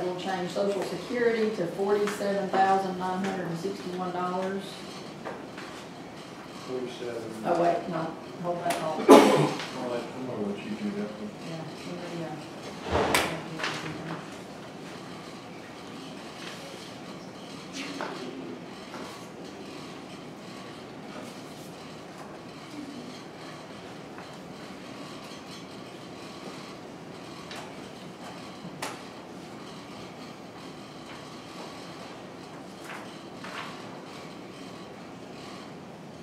that will change Social Security to $47,961. 47. Oh, wait, no, hold that thought. I'll let you do that one. Yeah, yeah.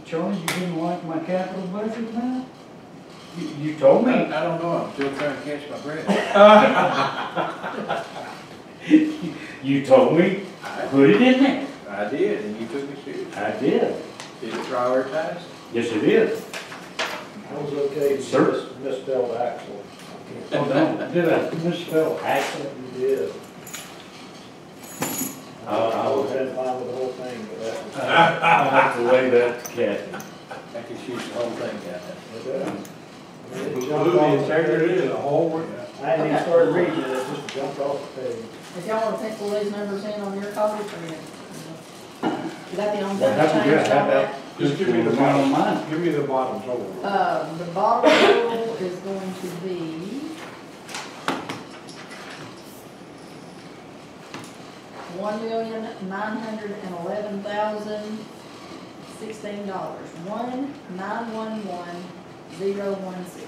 Charlie, you didn't like my capital budget, man? You told me. I don't know, I'm still trying to catch my breath. You told me, put it in there. I did, and you took me seriously. I did. Did it prioritize? Yes, it is. I was okay, Sir? misspelled Axel. Oh, no, did I misspell Axel? You did. I would have been fine with the whole thing, but that was. I'll have to lay that to Kathy. I could shoot the whole thing down there. The integrity of the whole one. I hadn't even started reading it, it just jumped off the page. If y'all want to pencil these numbers in on your copy, for you. Is that the only Well, thing how that about, changed how on that? about, Just give me the one bottom. on mine? Give me the bottom total. The bottom total is going to be $1,911,016. 1911016.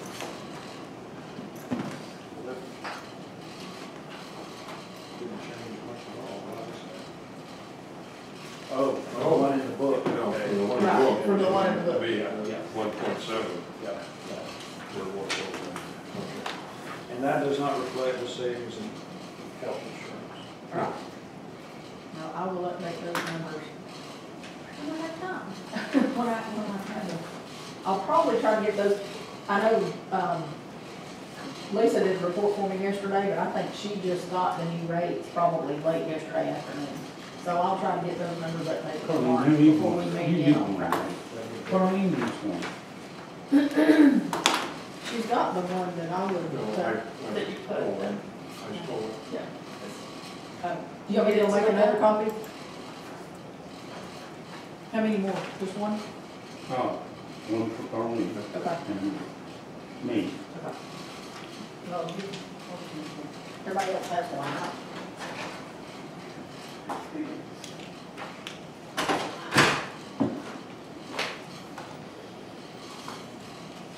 Didn't change much at all, what I said. Oh, the one in the book. No, for the one Right, book, for the one in the book. Be Yeah. 1.7. Yeah. And that does not reflect the savings in health insurance. Right. Now, I will update those numbers when I have time. when I have them. I'll probably try to get those, I know, Lisa did a report for me yesterday, but I think she just got the new rates probably late yesterday afternoon. So I'll try to get those numbers updated tomorrow before we meet again on Friday. Carlene needs one. She's got the one that I would have No, put, that you put in. I stole it. Yeah. You want me to make another copy? How many more? Just one? Oh, one for Carlene Okay. and me. Okay. Well, everybody else has one, huh?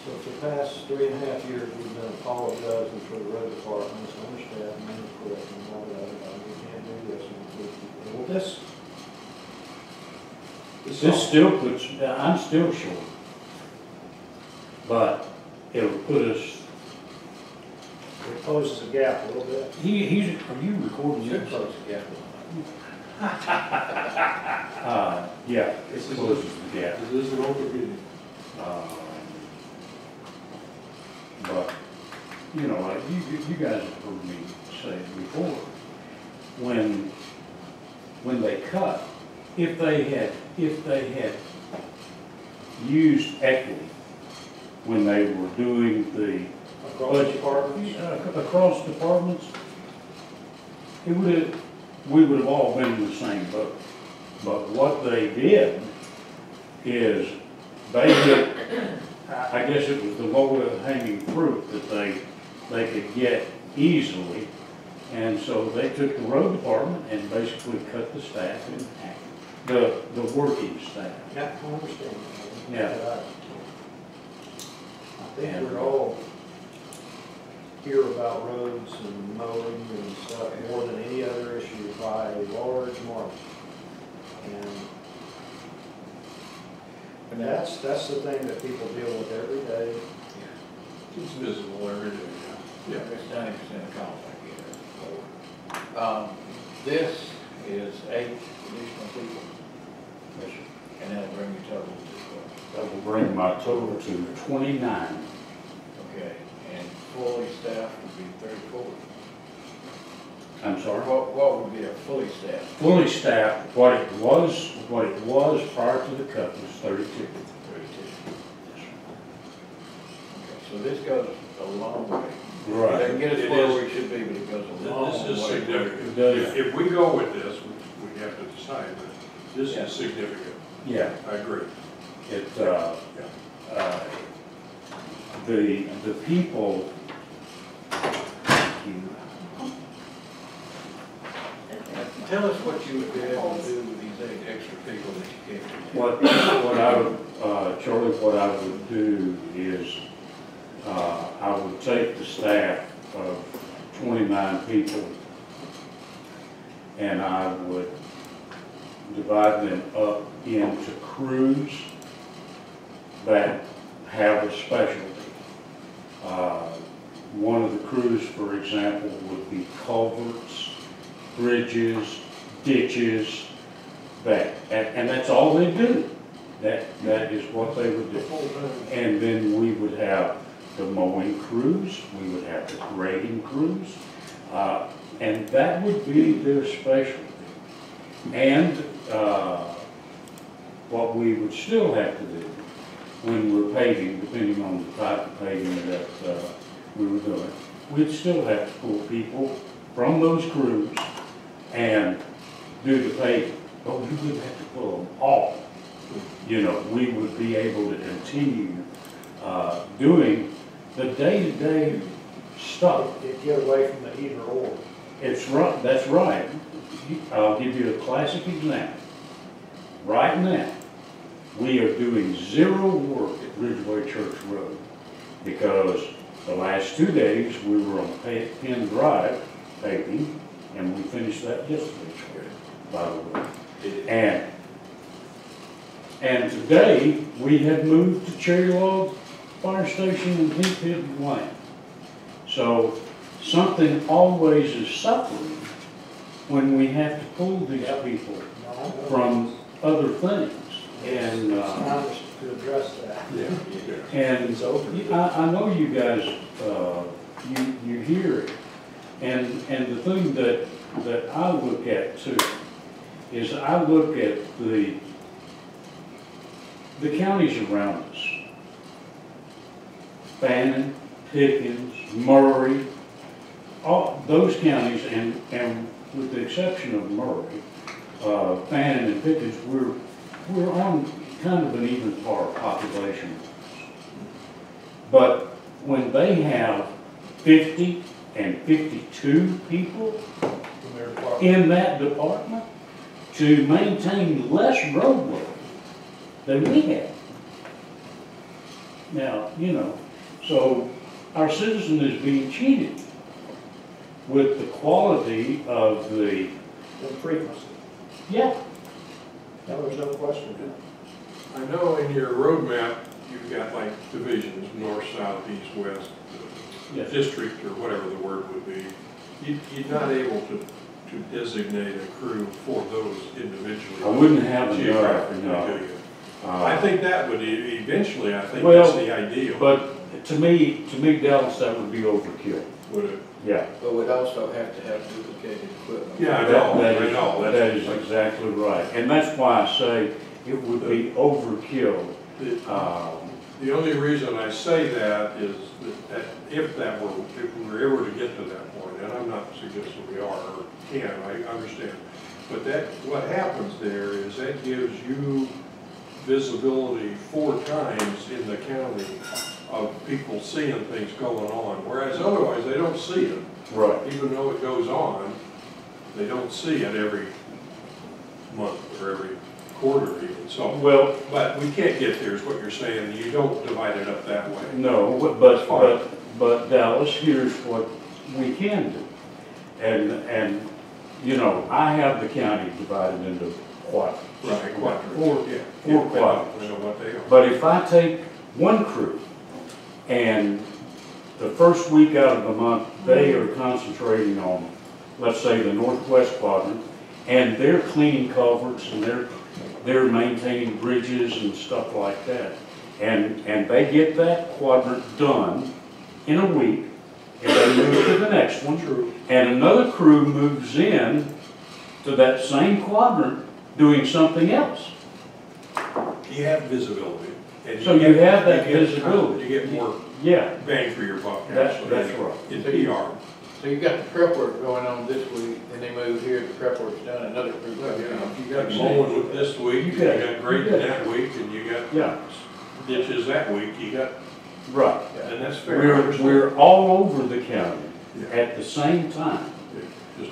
So for the past 3.5 years, we've been apologizing for the road department's understaffed and incorrect and all that. We can't do this. Well, this Still puts, I'm still short. But it'll put us, it closes the gap a little bit. he's, are you recording Should this? close the gap. Yeah, it closes the gap. Is this an open meeting? But, you know, like you guys have heard me say before, when they cut, if they had used equity when they were doing the Across departments. across departments, we would have all been in the same boat. But what they did is they hit, I guess it was the low hanging fruit that they could get easily. And so they took the road department and basically cut the staff in half, the working staff. Yeah, I understand. Yeah. I think we're all hear about roads and mowing and stuff more than any other issue by a large margin. And that's the thing that people deal with every day. It's visible every day, yeah. It's 90% of calls I get. This is 8 additional people, and that'll bring your total to That will bring my total to 29. okay, and fully staffed would be 34. I'm sorry? What would be a fully staffed? Fully staffed, what it was prior to the cut was 32. 32. Okay, so this goes a long way. Right. They can get us where we should be, but it goes a long way. This is significant. It does. If we go with this, we have to decide, but this Yeah. is significant. Yeah, I agree. it, Yeah. the people, Tell us what you would be able to do with these 8 extra people that you can't do. what I would, Charlie, what I would do is, I would take the staff of 29 people and I would divide them up into crews that have a specialty. One of the crews, for example, would be culverts, bridges, ditches, and that's all they do. That is what they would do. And then we would have the mowing crews, we would have the grading crews, and that would be their specialty. And what we would still have to do when we're paving, depending on the type of paving that we were doing, we'd still have to pull people from those crews and do the paving, but we wouldn't have to pull them all. You know, we would be able to continue doing the day-to-day stuff. It get away from the either or. It's right, that's right. I'll give you a classic example. Right now, we are doing 0 work at Ridgeway Church Road because the last 2 days we were on Penn Drive paving, and we finished that yesterday, by the way. And today we have moved to Cherry Log Fire Station and Heat Pit Lane. So something always is suffering when we have to pull these people from other things. And It's time to address that. Yeah. and I know you guys, you hear it. And the thing that I look at too is I look at the counties around us. Fannin, Pickens, Murray, all those counties, and with the exception of Murray, Fannin and Pickens, we're on kind of an even par population. But when they have 50 and 52 people in that department to maintain less roadway than we have. Now, you know, so our citizen is being cheated with the quality of the, frequency. yeah. No, there's no question. I know in your roadmap, you've got like divisions, north, south, east, west, Yes. district, or whatever the word would be. You're not able to designate a crew for those individually. I wouldn't have enough, geographically, no. do you? I think that would eventually, I think Well, that's the ideal. But to me, Dallas, that would be overkill. Would it? Yeah. But we'd also have to have duplicated equipment. Yeah, I That know. that is exactly right. And that's why I say it would be overkill. The only reason I say that is that if we were ever to get to that point, and I'm not suggesting we are or can, I understand, but what happens there is that gives you visibility 4 times in the county of people seeing things going on, whereas otherwise they don't see it. Right. Even though it goes on, they don't see it every month or every quarter even, so. Well, But we can't get there, is what you're saying, you don't divide it up that way. no, but Dallas, here's what we can do. And, you know, I have the county divided into quadrants. Right, quadrants. Four quadrants. I know what they are. But if I take one crew and the first week out of the month, they are concentrating on, let's say, the northwest quadrant, and they're cleaning culverts and they're maintaining bridges and stuff like that. And they get that quadrant done in a week, and they move to the next one. True. And another crew moves in to that same quadrant doing something else. You have visibility. And So you have that visibility. You get more Yeah, bang for your buck, that's actually. right. In PR. So you got the prep work going on this week, then they move here, the prep work's done, another crew comes in. You got mowing with this week, You you got- got grading that week, and you got Yeah, ditches that week, you got, right. and that's fair. I understand. We're all over the county Yeah. at the same time, Yeah, just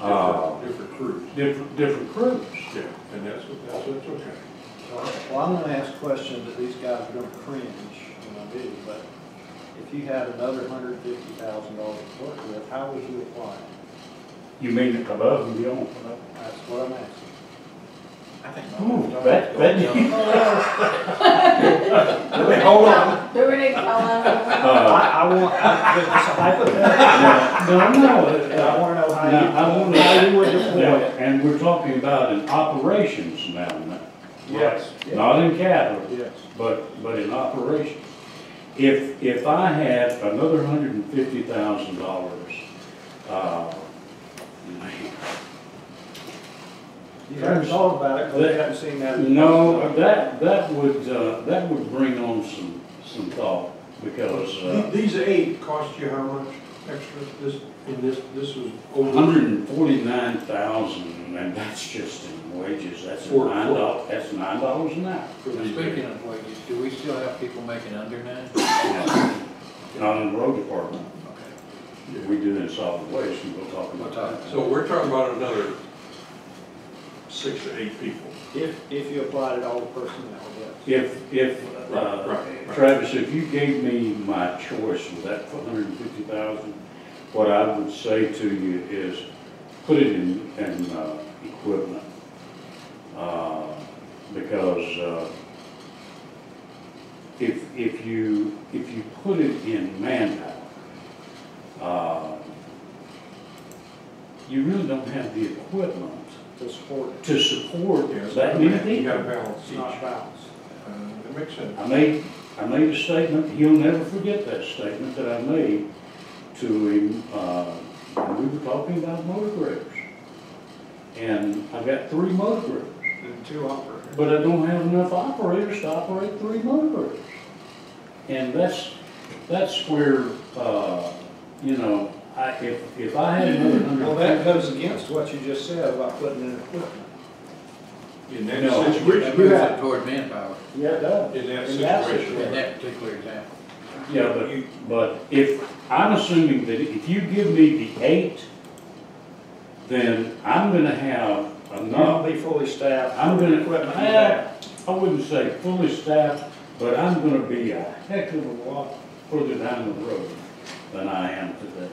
different crews. different crews. Yeah, and that's okay. Well, I'm gonna ask questions that these guys are gonna cringe when I do, but if you had another $150,000 to work with, how would you apply it? You mean above and beyond? That's what I'm asking. I think. Ooh, that. Hold on. Do we need to call them? I want, it's a hypothetical. No, I wanna know how you would deploy now, it. and we're talking about in operations now, Yes. not in capital, Yes. but in operations. If I had another $150,000, You haven't thought about it, because you haven't seen that. no, that would bring on some thought, because, These 8 cost you how much extra? This was over. $149,000, and that's just in wages, that's $9 an hour. For Now, these speaking 8. of wages, do we still have people making under 9? Not in the road department, Okay. we do in solid waste, and we'll talk We'll about talk. that. So we're talking about another 6 to 8 people. If you applied it all to personnel, yes. If, Right. Travis, if you gave me my choice with that $150,000, what I would say to you is put it in equipment. Because if you put it in manpower, you really don't have the equipment To support it. to support Yeah, so that many You people. gotta balance It's each. not balanced. That makes sense. I made a statement, he'll never forget that statement that I made to him, when we were talking about motor graders. And I've got 3 motor graders, And 2 operators. but I don't have enough operators to operate 3 motor graders. And that's where, you know, if I had another Well, that 100. goes against what you just said about putting in equipment. In that No. That situation, moves it toward manpower, Yeah, it does. in that In that situation. in that particular example. Yeah, but if, I'm assuming that if you give me the 8, then I'm gonna have You'll enough. be fully staffed. I'm gonna, Equipment you have. I wouldn't say fully staffed, but I'm gonna be a heck of a lot further down the road than I am today.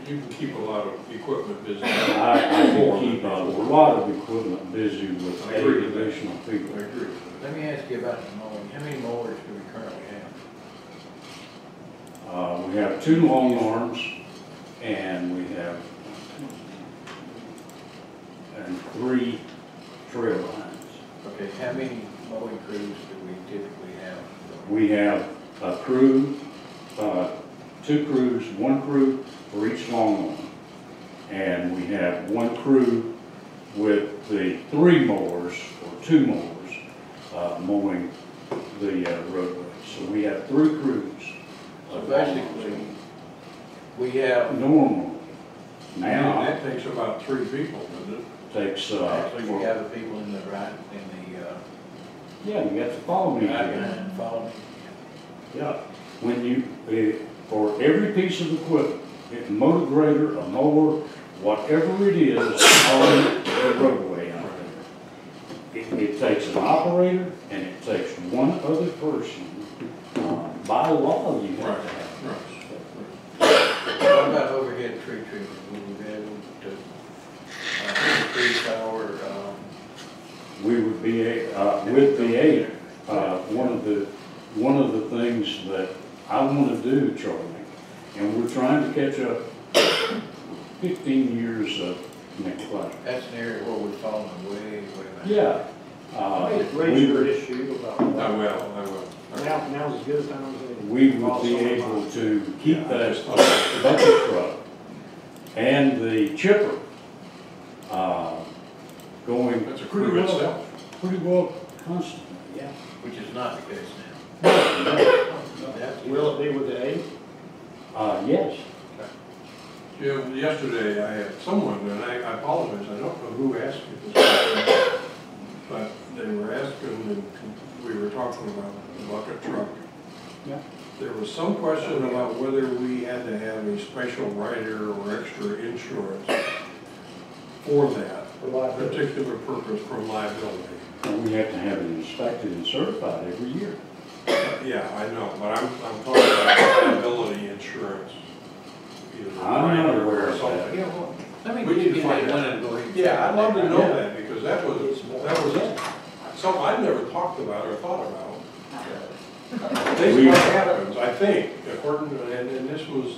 You can keep a lot of equipment busy. I can keep a lot of equipment busy with I agree 8 with that. additional I people. agree. Let me ask you about the mowing. How many mowers do we currently have? We have 2 long arms, and we have 3 trail lines. Okay, how many mowing crews do we typically have? We have a crew, 2 crews, 1 crew for each long arm. And we have 1 crew with the 3 mowers, or 2 mowers, mowing the roadways. So we have 3 crews. So of long arms. basically, we have, Normally, And now, that takes about 3 people, doesn't it? takes, actually, we have the people in the right, yeah, you got to follow me right here. line following. Yeah, when you, for every piece of equipment, a motor grader, a mower, whatever it is on the roadway out there, it takes an operator and it takes 1 other person. By law, you have to have. What about overhead tree trimming? Will we be able to increase our, We would be, with the 8, one of the things that I want to do, Charlie, and we're trying to catch up 15 years of neglect. that's an area where we've fallen way back. Yeah. Raise your issue about I that. will. Now's as good a time as any. We would be able to keep that bucket truck and the chipper going That's a pretty crew well, itself. pretty well constantly, yeah. Which is not the case now. Will it be with the 8? Yes. Jim, yesterday I had someone, and I apologize, I don't know who asked me this question, but they were asking, and we were talking about the bucket truck. Yeah. There was some question about whether we had to have a special rider or extra insurance for that particular purpose for liability. And we have to have it inspected and certified every year. Yeah, I know, but I'm talking about liability insurance. Either I'm not rider aware or of that. something. Yeah, well, let me We give need you to find that one out. and go ahead. Yeah, I'd love to know Yeah. that, because that was something I'd never talked about or thought about. This is what happens, I think, according to, and this was,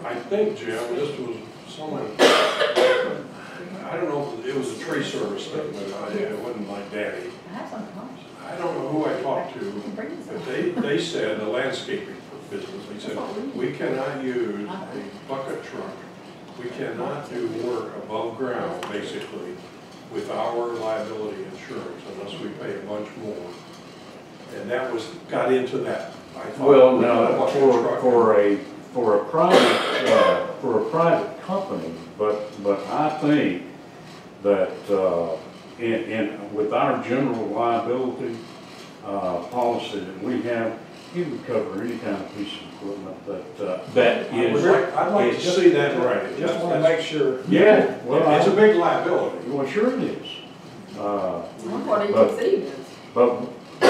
I think, Jim, this was someone, I don't know, if it was a tree service thing, but it wasn't like Daddy. I don't know who I talked to, but they said, the landscaping business, they said, we cannot use a bucket truck. We cannot do work above ground, basically, with our liability insurance unless we pay a bunch more. And that got into that. I thought, Well, now, bucket truck. for a private company, but I think that, with our general liability, policy that we have, it would cover any kind of piece of equipment that is. I'd like to see that right. Just want to make sure. Yeah, well, It's a big liability. well, sure it is. What do you But- see? But, we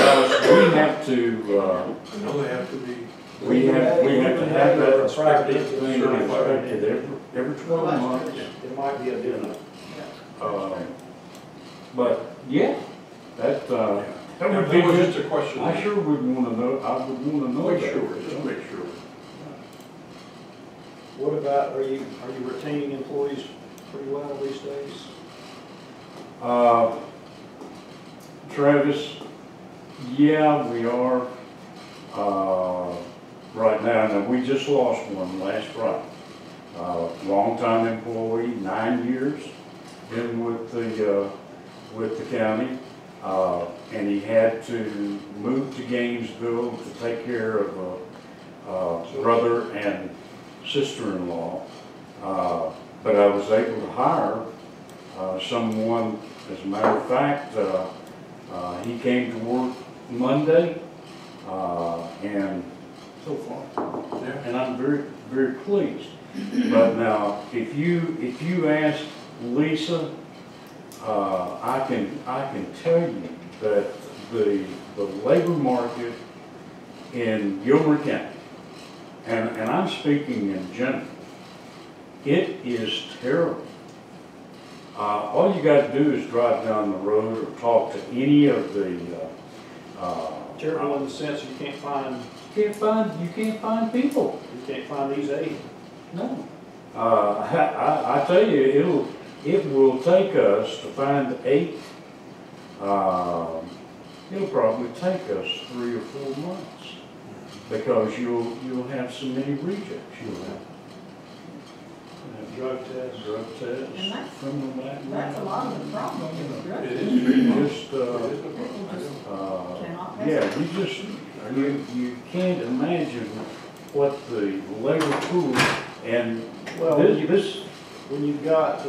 have to, I know they have to be. we have to have that Inspected. thing inspected every 12 months. It might be a different. But, yeah, that That would be was good. just a question. I sure would want to know, I would want to know Make that. sure, just make sure. What about, are you retaining employees pretty well these days? Travis, yeah, we are, right now. Now, we just lost one last Friday. Longtime employee, 9 years, been with the county. And he had to move to Gainesville to take care of a brother and sister-in-law. But I was able to hire someone, as a matter of fact, he came to work Monday, and so far, and I'm very, very pleased. But now, if you ask Lisa, I can tell you that the labor market in Gilmer County, and I'm speaking in general, it is terrible. All you got to do is drive down the road or talk to any of the Terrible in the sense you can't find people. You can't find these 8. No. I tell you, it will take us to find 8. It'll probably take us 3 or 4 months because you'll have so many rejects. You'll have drug tests. And criminal background. That's a lot of the problem with drug It tests. is. Just, Cannot pass. you can't imagine what the labor pool and Well, this. when you've got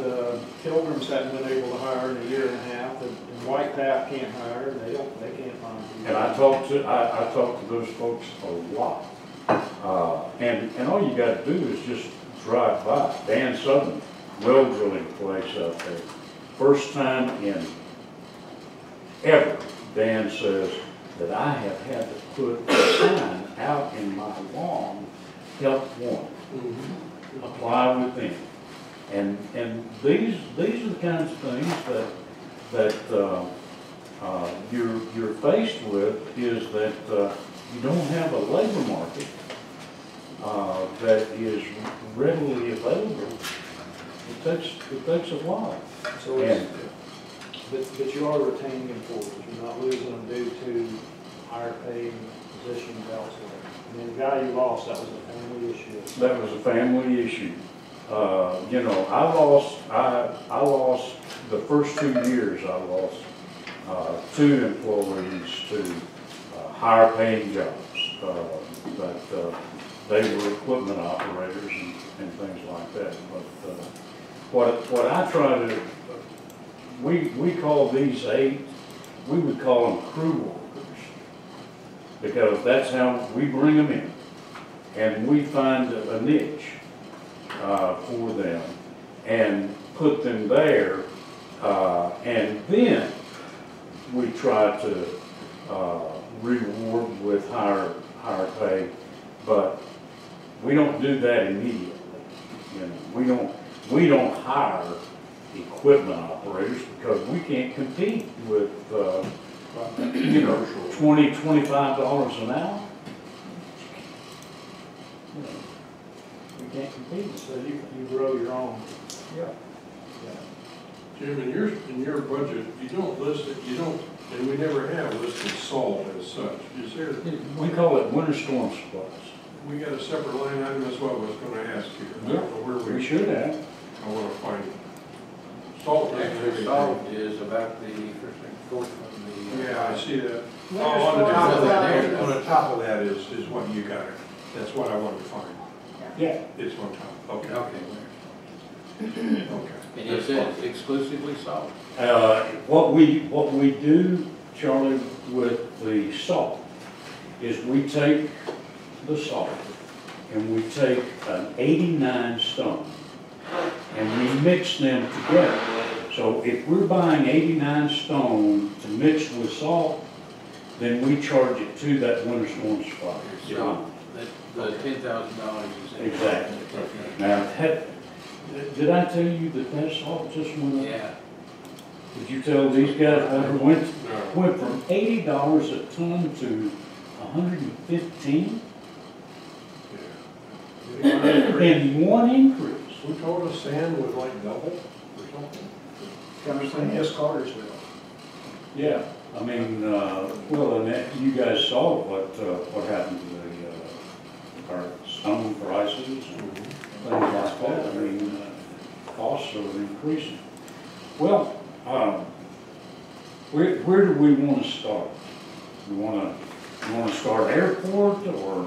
Pilgrims haven't been able to hire in a year and a half, and White Path can't hire, they can't find people. And I talk to those folks a lot. And all you gotta do is just drive by. Dan Southern, well drilling place out there. First time in ever, Dan says that I have had to put a sign out in my lawn, help wanted, apply with them. And these are the kinds of things that you're faced with, is that you don't have a labor market that is readily available. It takes a while. So but you are retaining employees, you're not losing them due to higher paid positions elsewhere. I mean, the guy you lost, that was a family issue. That was a family issue. I lost the first 2 years. I lost 2 employees to higher paying jobs. That they were equipment operators and things like that. But what I try to, we call these 8, we would call them crew workers, because that's how we bring them in. And we find a niche for them and put them there, and then we try to reward with higher pay, but we don't do that immediately. You know, we don't hire equipment operators because we can't compete with you know, $20, $25 an hour. You know, we can't compete. So you grow your own. Yeah. Jim, in your budget, you don't list it, you don't, and we never have listed salt as such. Is there, We call it winter storm supplies. we got a separate line item, that's what I was gonna ask you. I don't know where We should have. I wanna find it. Salt. Actually, salt is about the first thing, fourth from the. Yeah, I see that. Winter Oh, on the storm top of that, supplies. on the top of that is what you got. That's what I wanted to find. Yeah. It's on top, okay. Okay, Okay. and it says exclusively salt. What we do, Charlie, with the salt is we take the salt and we take an 89 stone and we mix them together. So if we're buying 89 stone to mix with salt, then we charge it to that winter storm supply. So the $10,000 is. Exactly. Now, did I tell you that salt just went up? Yeah. Did you tell these guys that it went No. from $80 a ton to $115 Yeah. in one increase? Who told us sand was like double or something? Comes from S. Cartersville. Yeah, I mean, well, and that, you guys saw what happened to our stone prices and things like that. I mean, costs are increasing. Well, where do we want to start? You want to start airport or?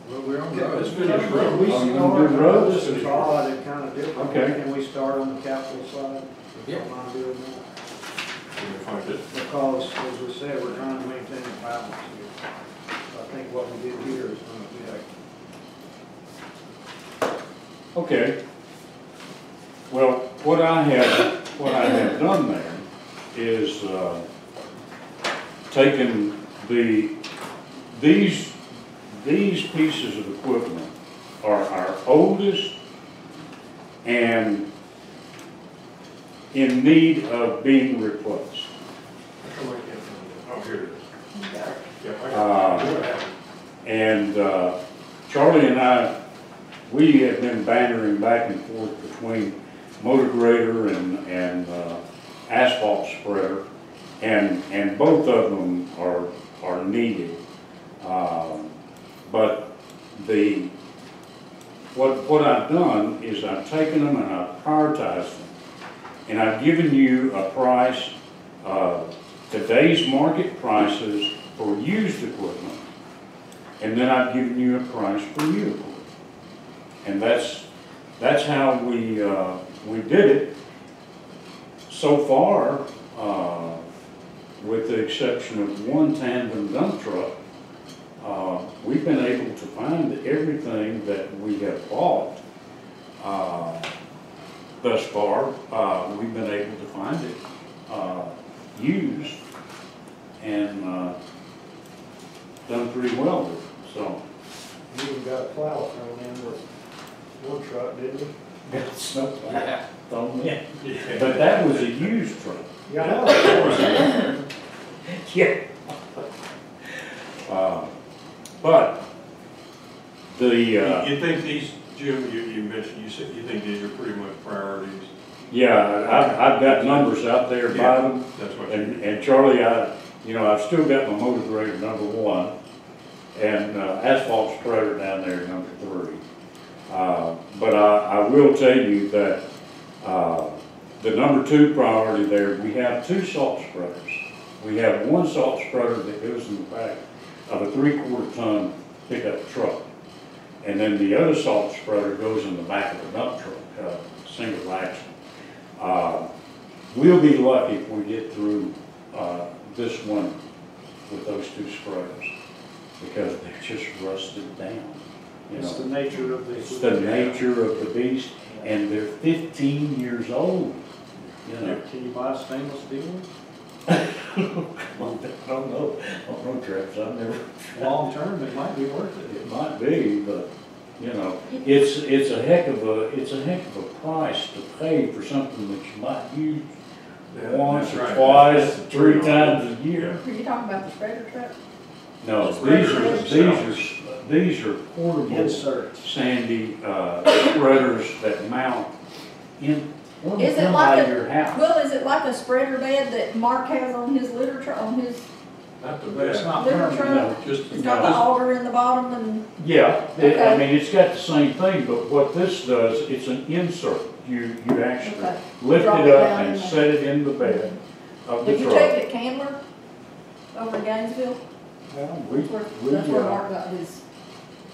Well, we're on Yeah, let's road. finish road. We Oh, you start, wanna do roads? this is odd and kind of different. Okay. Can we start on the capital side? Yeah. Don't mind doing that. Can you find it? Because, as we said, we're trying to maintain a balance here. I think what we did here is going to be Okay. Well, what I have done there is taken these pieces of equipment are our oldest and in need of being replaced. How come I can't find it? Oh, here it is. Okay. Yeah, I got it. And Charlie and I, we have been bantering back and forth between motor grader and asphalt spreader, and both of them are needed. But what I've done is I've taken them and I've prioritized them, and I've given you a price, today's market prices for used equipment, and then I've given you a price for new equipment. And that's how we did it. So far, with the exception of one tandem dump truck, we've been able to find everything that we have bought thus far. We've been able to find it used and done pretty well with it. So You even got a plow thrown in with one truck, didn't you? it's not Yeah. But that was a used truck. Yeah, I know. Yeah. But the, You think these, Jim, you mentioned, you said you think these are pretty much priorities? yeah, I've got numbers out there by them. That's what And Charlie, I've still got my motor grader #1 and asphalt spreader down there #3. But I will tell you that the number 2 priority there, we have 2 salt spreaders. We have one salt spreader that goes in the back of a 3/4 ton pickup truck. And then the other salt spreader goes in the back of a dump truck, single axle. We'll be lucky if we get through this one with those 2 spreaders, because they're just rusted down. It's the nature of the. It's the nature of the beast, and they're 15 years old, you know. Can you buy stainless steel? I don't know, Travis, I've never. Long term, it might be worth it. It might be, but, you know, it's a heck of a price to pay for something that you might use once or twice, 3 times a year. Are you talking about the spreader truck? No, these are portable Inserts. sandy spreaders that mount in Is it like your house. Well, is it like a spreader bed that Mark has on his litter truck, on his Not the But it's best, not litter permanent. truck? just, It's got the auger in the bottom and, Yeah, I Okay. mean, it's got the same thing, but what this does, it's an insert. You actually Okay. lift Drop it it up down and in there. set it in the bed of the did you truck. take it Candler over in Gainesville? Well, That's where Mark got his,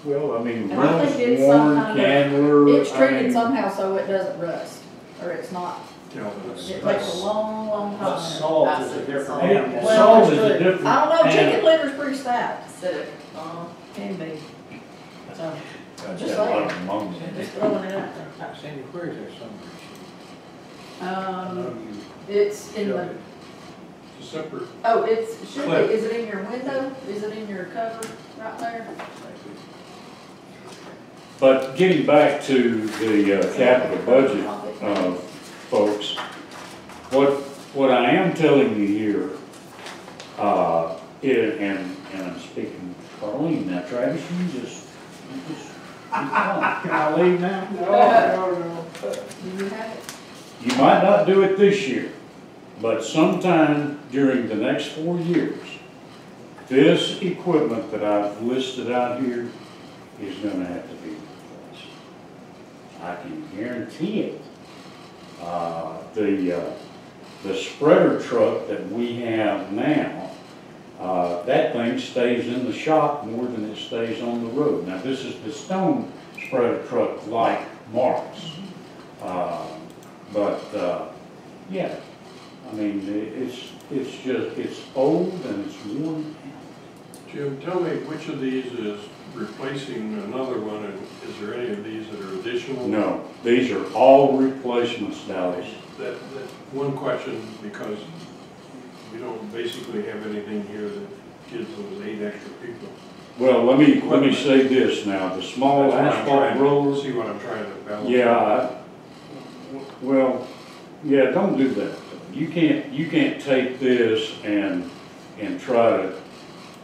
well, I mean, And I think it's Reynolds, some Warren, kind of- Candler. it's I treated mean, somehow so it doesn't rust, or it's not, you know, it's- it takes a long, long But time. salt is a different Hey, animal. Well, salt that's is a true. different I don't know, chicken animal. liver's pretty stout, acidic, can be. So, I've just got a lot saying. of ammonia in it. just throwing it out Sandy, where is their summary sheet? there. I know It's in you the, showed it. It's a separate, oh, it's, should Clip. be, is it in your window? Is it in your cover right there? But getting back to the capital budget, folks, what I am telling you here, and I'm speaking to Carlene now, Travis, you just, can I leave now? Do you have it? You might not do it this year, but sometime during the next 4 years, this equipment that I've listed out here is gonna have to be replaced. I can guarantee it. The spreader truck that we have now, that thing stays in the shop more than it stays on the road. Now, this is the stone spreader truck like Mark's. Yeah, I mean, it's old and it's worn out. Jim, tell me which of these is replacing another one, and is there any of these that are additional? No, these are all replacements, Dallas. That's one question, because we don't basically have anything here that gives those 8 extra people. Well, let me say this now, the small That's what I'm asphalt trying to- rollers, See what I'm trying to balance? yeah, don't do that. You can't take this and try to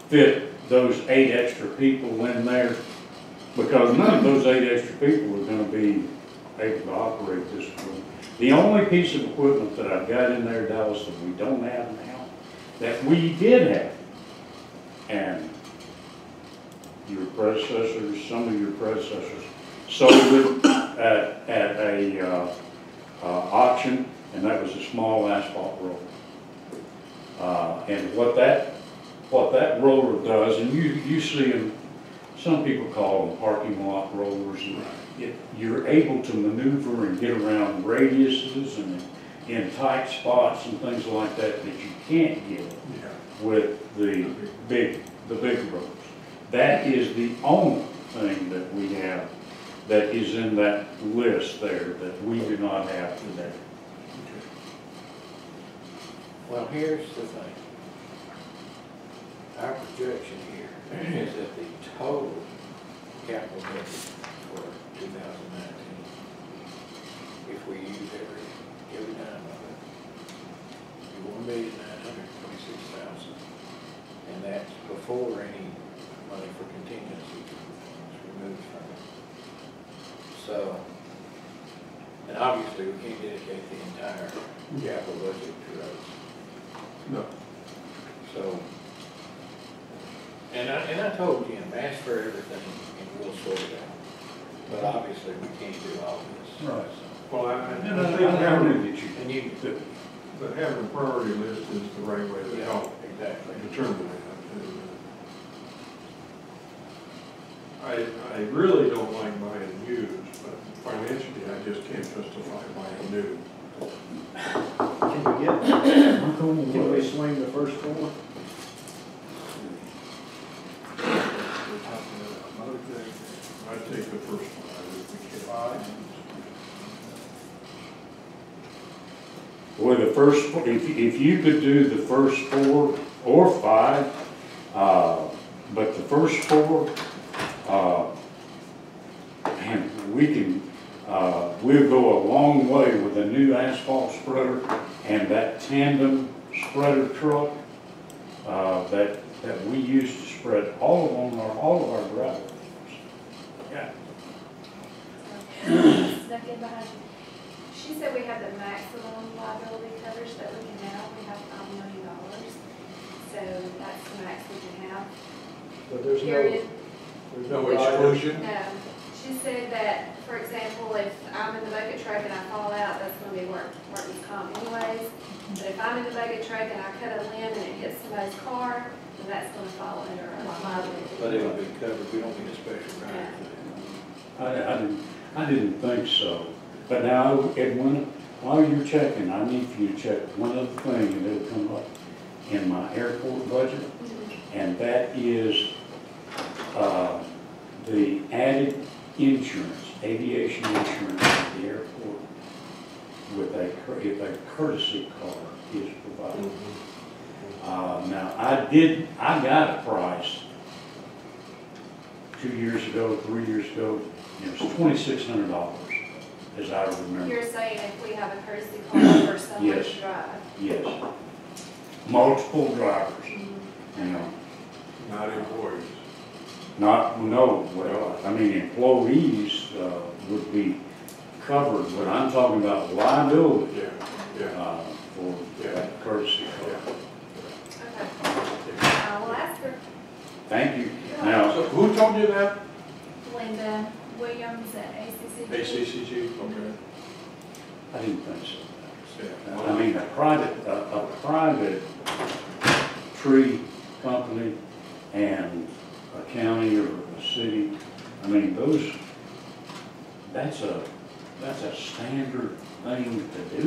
fit those 8 extra people in there, because none of those 8 extra people are gonna be able to operate this equipment. The only piece of equipment that I've got in there, Dallas, that we don't have now, that we did have, and your predecessors, some of your predecessors, sold it at a auction, and that was a small asphalt roller. And what that roller does, and you see them, some people call them parking lot rollers, and you're able to maneuver and get around radiuses and in tight spots and things like that that you can't get with the big rollers. That is the only thing that we have that is in that list there that we do not have today. Well, here's the thing. Our projection here is that the total capital budget for 2019, if we use every dime of it, be $1,926,000, and that's before any money for contingency is removed from it. So, and obviously we can't dedicate the entire capital budget to roads. No. So, and I told Jim, ask for everything and we'll sort it out. But obviously we can't do all this. Right. So, Well, I And think I agree having, that you, And you, but having a priority list is the right way to yeah, help exactly. determine that. And, I really don't like buying used, but financially, I just can't justify buying new. Can we swing the first four? I'd take the first one, I would think five. boy, the first, if you could do the first 4 or 5, but the first 4, man, we can, we'll go a long way with a new asphalt spreader and that tandem spreader truck, that we use to spread all of our gravel. Yeah. Snuck in behind you. She said we have the maximum liability coverage that we can have. We have $5 million. So that's the max we can have, But there's period. No exclusion? No. She said that, for example, if I'm in the bucket truck and I fall out, that's going to be workman's comp anyways. But if I'm in the bucket truck and I cut a limb and it hits somebody's car, then that's going to fall under our liability. But it'll be covered, we don't need a special grant for that. I didn't think so. But now, Edwin, while you're checking, I need for you to check one other thing, and it'll come up in my airport budget, and that is the added insurance, aviation insurance at the airport with if a courtesy car is provided. Now, I got a price 2 years ago, 3 years ago, it was $2,600, as I remember. You're saying if we have a courtesy car for someone Yes. to drive? Yes. Multiple drivers, you know, Not employees. well, I mean, employees would be covered, but I'm talking about liability Yeah. for that courtesy car. Okay. We'll ask her. Thank you. Now, So who told you that? Linda Williams at ACCG. ACCG, okay. I didn't think so. Yeah. I mean, a private tree company and a county or a city, I mean, that's a standard thing to do.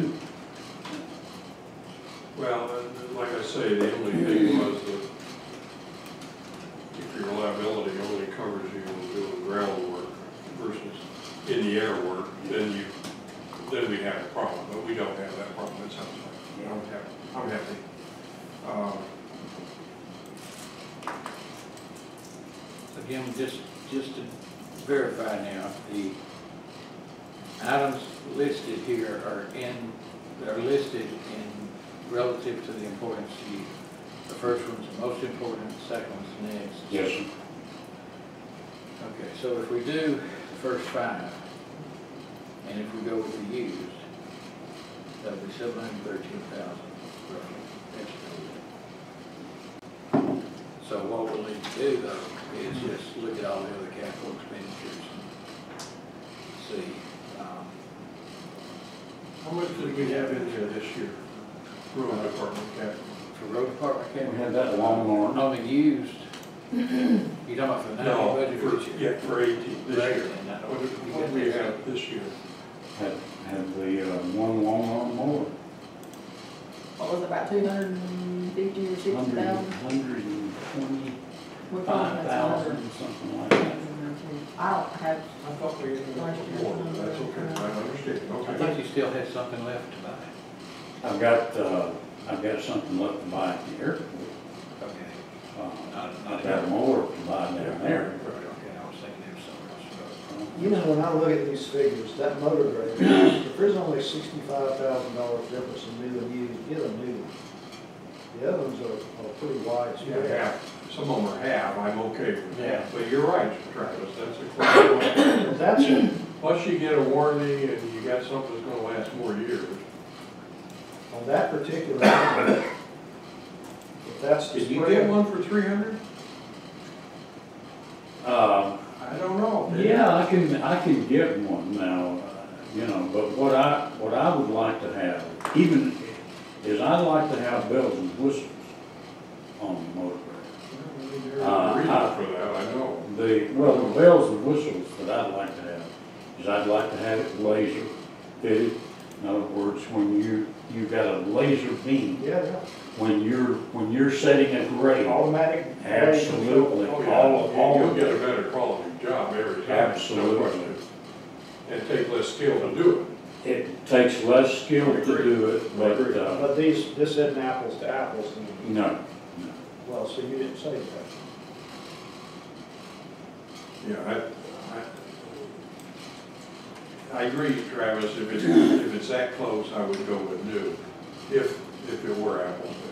Well, like I say, the only thing was that if your liability only covers you doing ground work versus in the air work, then we have a problem, but we don't have that problem, it sounds like. I'm happy. Again, just to verify now, the items listed here are listed in relative to the importance to you. The first one's the most important, the second one's next. Yes, sir. Okay, so if we do the first 5, and if we go with the used, that'll be $713,000 roughly. So what we'll need to do though is just look at all the other capital expenditures and see. How much did we have in there this year? Road department capital. For road department We capital. had that long arm. I mean, used. You talking about for the 90 budget for this year? Yeah, for 18 this year. Right, and I don't- What do we have this year? Had the one long arm mower. What was it, about 250 or 60,000? 125,000, We're probably that's another. something like that. I don't have, I thought we had more, that's okay, I understand, I okay. think you still had something left to buy. I've got something left to buy at the airport. Okay. I've got more to buy down there. Okay, I was thinking there was somewhere else. You know, when I look at these figures, that motor grader, if there's only $65,000 difference in new and used, get a new one. The other ones are pretty wide Yeah, spread. half, some of them are half, I'm okay with Yeah. that, but you're right, Travis, that's a clear one. That's it. Plus you get a warranty and you got something that's gonna last more years. On that particular one, if that's the Did you spread. get one for 300? I don't know. did you? Yeah, I can get one now. you know, but what I would like to have, even, is I'd like to have bells and whistles on the motor grader. There's a reason for that, I know. The bells and whistles that I'd like to have is I'd like to have it laser fitted. In other words, when you've got a laser beam, Yeah, when you're setting a grade. automatic. Absolutely. Oh, yeah, you'll get a better quality job every time. Absolutely. No question. And take less skill to do it. It takes less skill to do it, but, But this isn't apples to apples. no. Well, so you didn't say that. Yeah, I agree, Travis, if it's that close, I would go with new, if it were apples to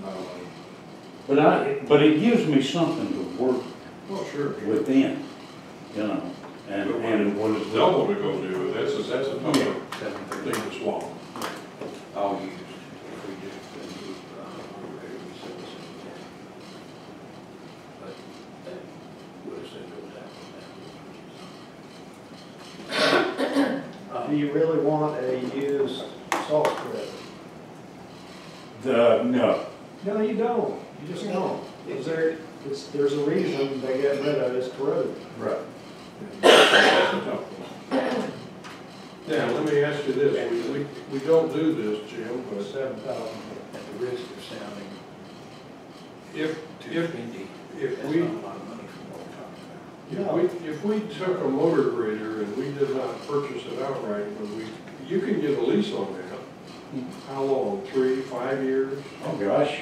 apples. But it gives me something to work Well, sure. within, you know, and But when it's double to go new, that's a tougher thing to swallow. I'll use, if we just move, motor service in there. But that would have said it was Do you really want a used salt spreader? No. No, you don't. You just don't. There's a reason they get rid of it, it's corroded. Right. That's a tough one. Now, let me ask you this, we don't do this, Jim, but 7,000. at the risk of sounding if windy, if that's we, not a lot of money from what we're talking about. if we took a motor grader and we did not purchase it outright, but you can get a lease on that. How long, 3, 5 years? Oh, gosh,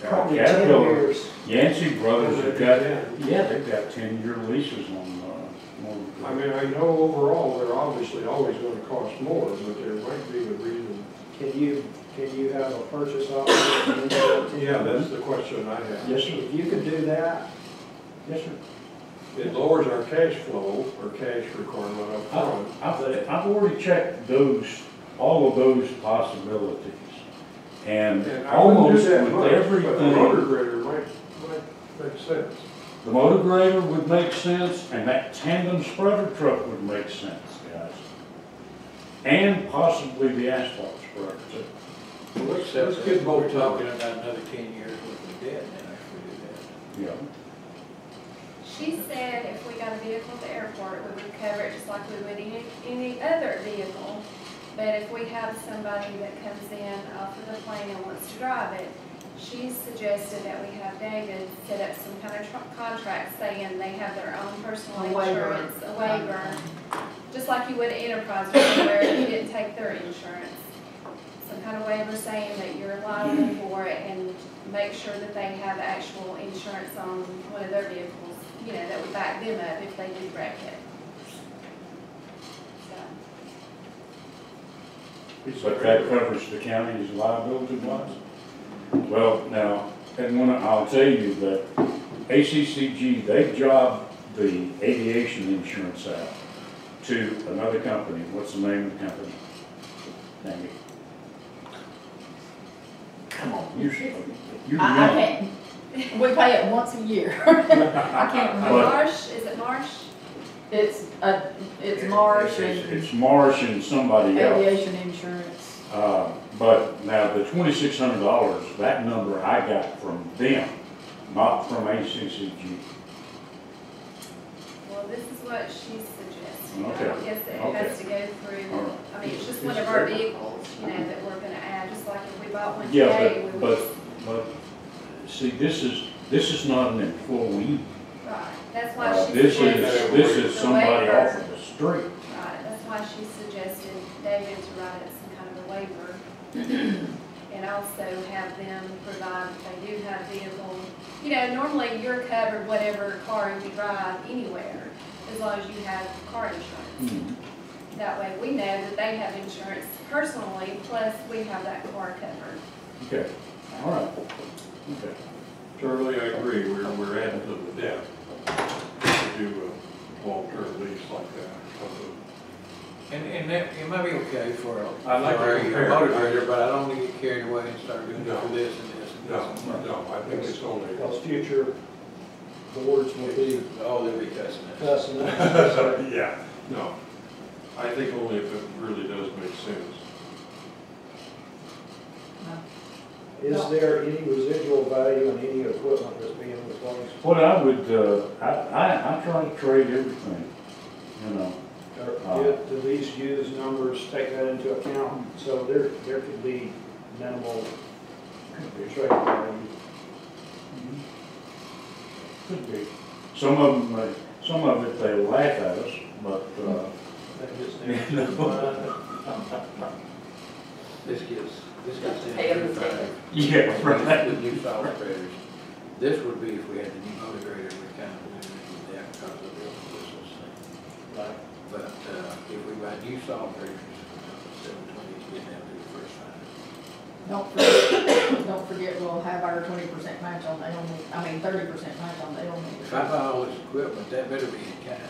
Probably 10 Caterpillar, years. Yancey Brothers have Maybe got, 10. yeah, they've got 10-year leases on, I mean, I know overall, they're obviously always gonna cost more, but there might be a reason. Can you have a purchase option? Yeah, that's the question I have. Yes, sir. If you could do that, Yes, sir. It lowers our cash flow or cash requirement up front. I've already checked all of those possibilities. And And I wouldn't do almost that with much, but the motor everything, grader might make sense. the motor grader would make sense, and that tandem spreader truck would make sense, guys. And possibly the asphalt spreader too. Well, Let's let's get we're both talking of about another 10 years worth of debt now if we do that. Yeah. She said if we got a vehicle at the airport, we would cover it just like we would any other vehicle. But if we have somebody that comes in off of the plane and wants to drive it, she suggested that we have David set up some kind of contract saying they have their own personal A waiver. insurance, a waiver, just like you would at Enterprise, where you didn't take their insurance. Some kind of waiver saying that you're liable for it and make sure that they have actual insurance on one of their vehicles, you know, that would back them up if they did wreck it. So. But that covers the county's liability wise? Well, now, and I'll tell you that ACCG, they jobbed the aviation insurance out to another company. What's the name of the company? Dang it. Come on, you're young. I can't, we pay it once a year. I can't remember. Marsh, is it Marsh? It's Marsh and It's Marsh and somebody else. aviation insurance. But now the $2,600, that number I got from them, not from ACCG. Well, this is what she's suggesting. Okay. I guess it Okay. has to go through, All right. I mean, it's just one of our vehicles, you know, that we're gonna add, just like if we bought one Yeah, today, we would. but, see, this is not an employee. Right, that's why she This suggested. is the somebody waiver. off of the street. Right, that's why she suggested David to write up some kind of a waiver. And also have them provide, if they do have vehicle, you know, normally you're covered whatever car you drive anywhere, as long as you have car insurance. Mhm. That way we know that they have insurance personally, plus we have that car covered. Okay, all right, okay. Charlie, I agree, we're adding to the debt. To do a long-term lease like that. And that, it might be okay for I like to a compare. motivator, but I don't want to get carried away and start doing No. it for this and this and No, this. no, I think it's only. because future boards will be Oh, they'll be cussing us. cussing us. Yeah, No, I think only if it really does make sense. Is there any residual value in any equipment that's being replaced? What I would, I try to trade everything, you know. Do these used numbers take that into account? So there could be minimal trade value. Could be. Some of it, they laugh at us, but, That just This gets Pay into them the ticket. yeah, right. with new salt spreaders. This would be if we had the new motivator, we kind of would do that because of the business thing. Right. But, if we buy new salt spreaders, 720, we didn't have to do the first time. Don't forget, we'll have our 20% match on the only, 30% match on the only. If I buy all this equipment, that better be in kind.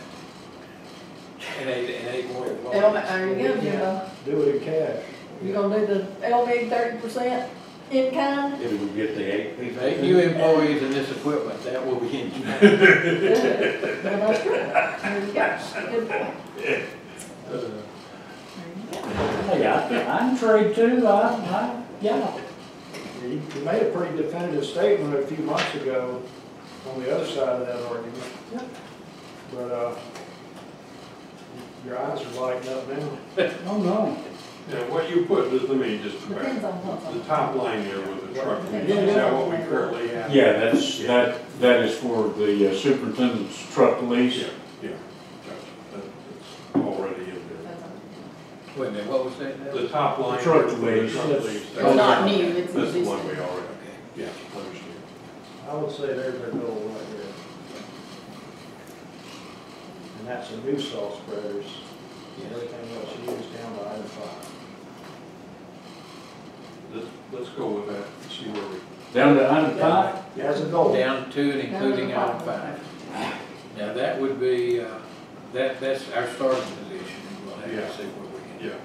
And ain't more employees. There you go, Jimbo. Do it in cash. You gonna do the LB 30% in kind? If we get the 8 If people. 8 new employees in this equipment, that will be in kind. Good. Well, that's good. There you go. Good point. There you go. Hey, I can trade too, yeah. You made a pretty definitive statement a few months ago on the other side of that argument. Yep. But, your eyes are lighting up now. Oh, no. Now, what you put, let me just, Depends on what's on. the top line there with the truck, Yeah. is that what we currently have? Yeah, that is for the superintendent's truck lease. Yeah, yeah, gotcha. That's already in there. That's all. Wait a minute, what was that now? The top line. The truck for the lease. truck Yes. lease, It's that's- not new, it's That's the one we existing. already, Okay. yeah, understand. I would say there's their goal right there. And that's a new salt spreaders. Everything else used down to item 5. Let's go with that, and see where we. Down to item 5? As a goal. Down to and including item 5. Now, that would be, that's our starting position, and we'll have Yeah. to see what we can do. Yeah,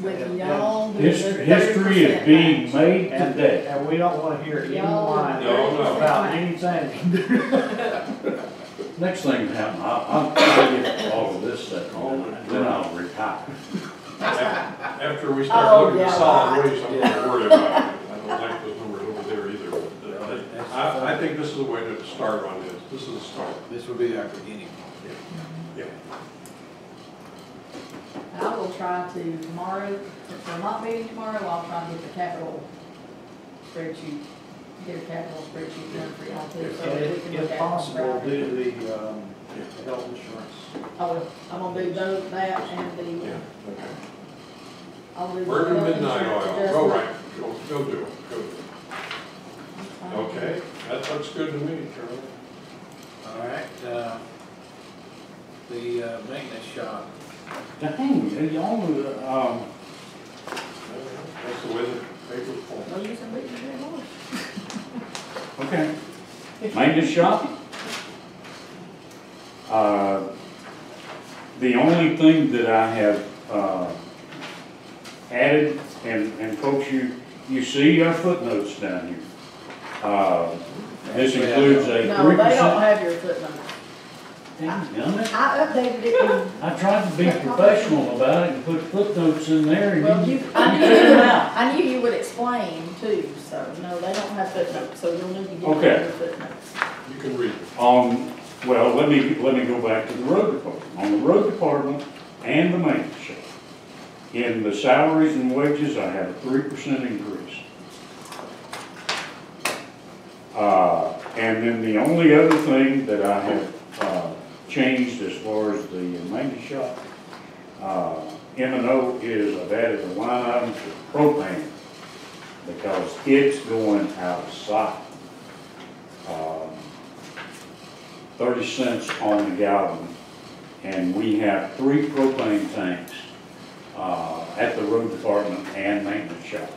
With y'all doing the History is 30% being match. made today. And we don't want to hear any Y'all- line No. about anything. Next thing that happens, I'll get all of this stuff on, then I'll retire. after we Oh, start looking yeah, at solid right. waste, I'm not worried about it. I don't like those numbers over there either, but I think this is the way to start on this. This is a start. This will be our beginning. Yeah. I will try to tomorrow, if we're not meeting tomorrow, I'll try to get the capital spreadsheet, get a capital spreadsheet done for y'all too, so And that we can look if at it. possible, Friday. do the health insurance. I will, I'm gonna do those, that, and the, Yeah, okay. I'll do the Virgin health Midnight insurance Oil, go adjustment. right, go do it, go do it. Okay, that looks good to me, Charlie. All right, the maintenance shop. Dang, y'all, That's the way the paper falls. Those are some big, big ones. okay. Maintenance shop? The only thing that I have, added, and folks, you see our footnotes down here. This includes a 3%. No, they don't have your footnotes. Dang it. I updated it when, I tried to be professional about it and put footnotes in there and well, you I knew took them out. I knew you would explain too, so, no, they don't have footnotes, so you'll need to get Okay. your footnotes. You can read it. Well, let me go back to the road department. On the road department and the maintenance shop. In the salaries and wages, I have a 3% increase. And then the only other thing that I have, changed as far as the maintenance shop, M&O is I've added a line item for propane because it's going out of sight. 30 cents on the gallon, and we have 3 propane tanks at the road department and maintenance shop.